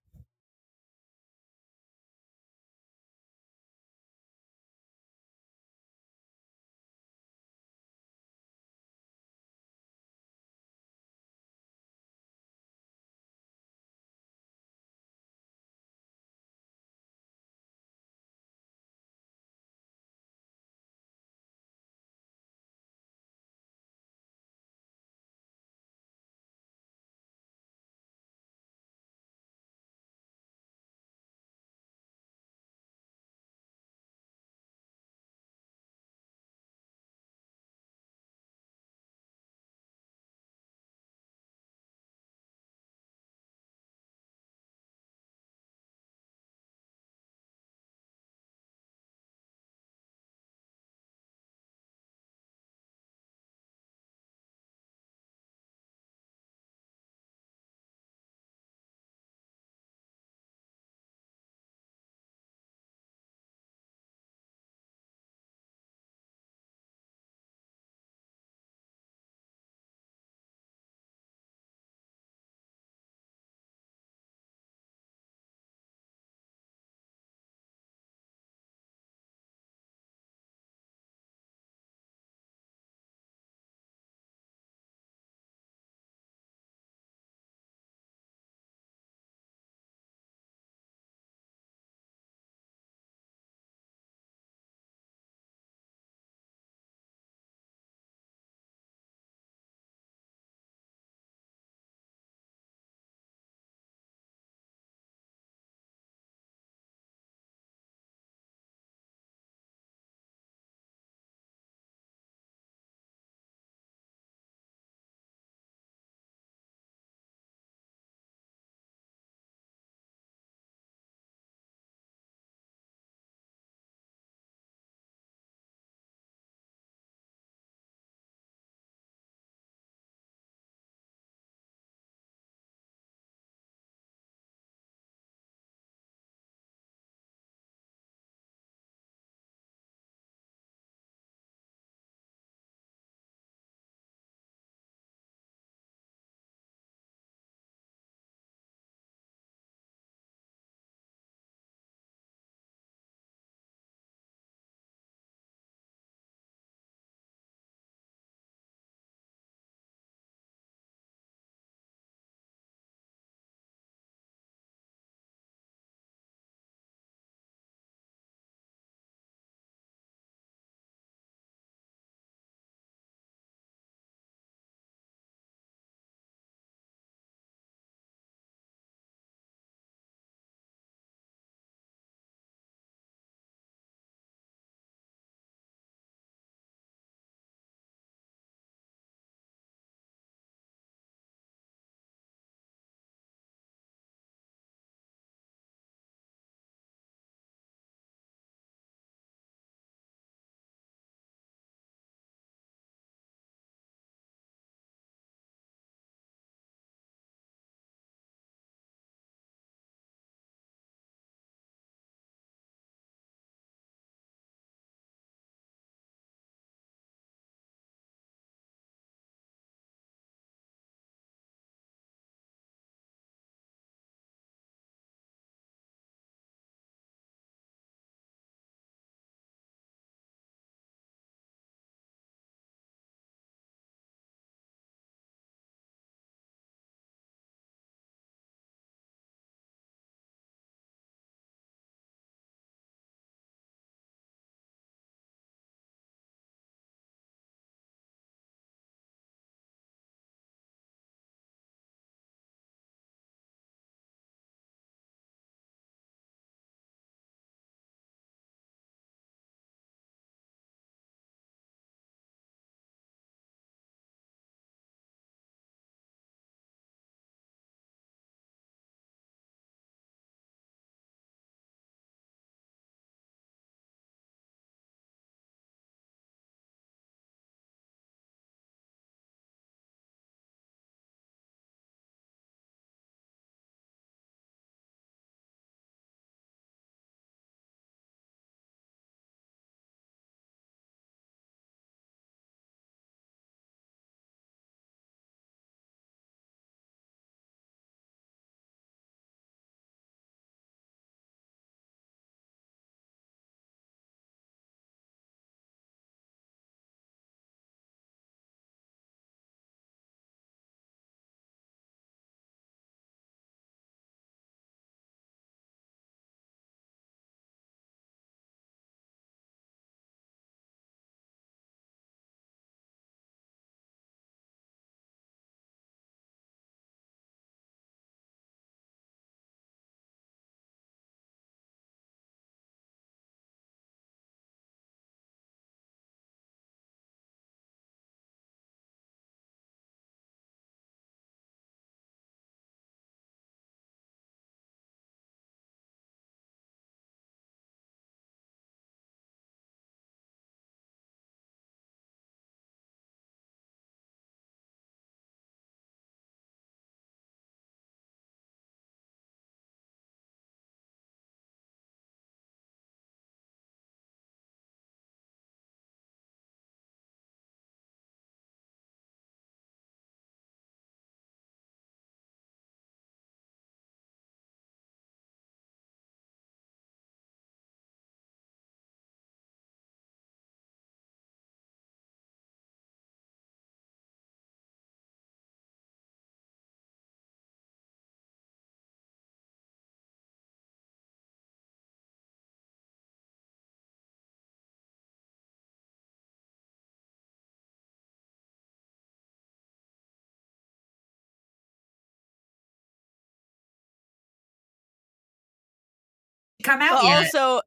come out But yet. also,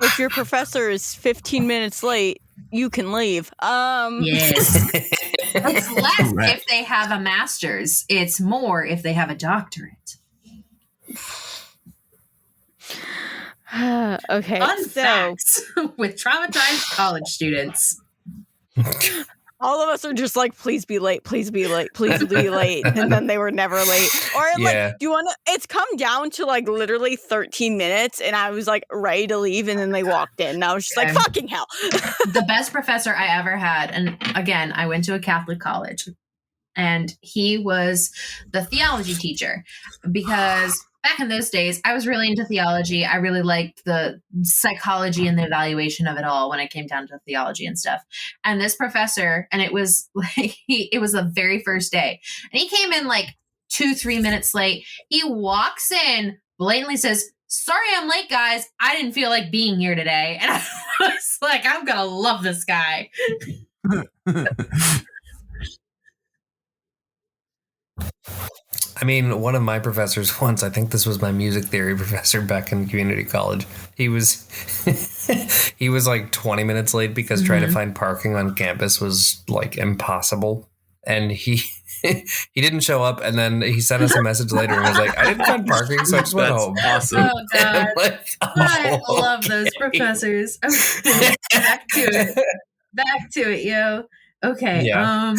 if your professor is 15 minutes late, you can leave. Yes. It's less Correct. if they have a master's. It's more if they have a doctorate. Okay, Fun so facts with traumatized college students. all of us are just like, please be late, please be late, please be late. And then they were never late. Or Yeah. like, do you want to? It's come down to like literally 13 minutes. And I was like ready to leave. And then they walked in. And I was just like, Okay. fucking hell. The best professor I ever had, and again, I went to a Catholic college, and he was the theology teacher, because back in those days, I was really into theology. I really liked the psychology and the evaluation of it all when it came down to theology and stuff. And this professor, and it was like, it was the very first day, and he came in like 2-3 minutes late. He walks in, blatantly says, "Sorry I'm late, guys. I didn't feel like being here today." And I was like, I'm going to love this guy. I mean, one of my professors once, I think this was my music theory professor back in community college. He was he was like 20 minutes late because trying to find parking on campus was like impossible. And he didn't show up, and then he sent us a message later and was like, "I didn't find parking, so I just went That's home." awesome. Oh, God. Like, I oh, love those okay. professors. Okay, back to it. Back to it, yo. Okay. Yeah.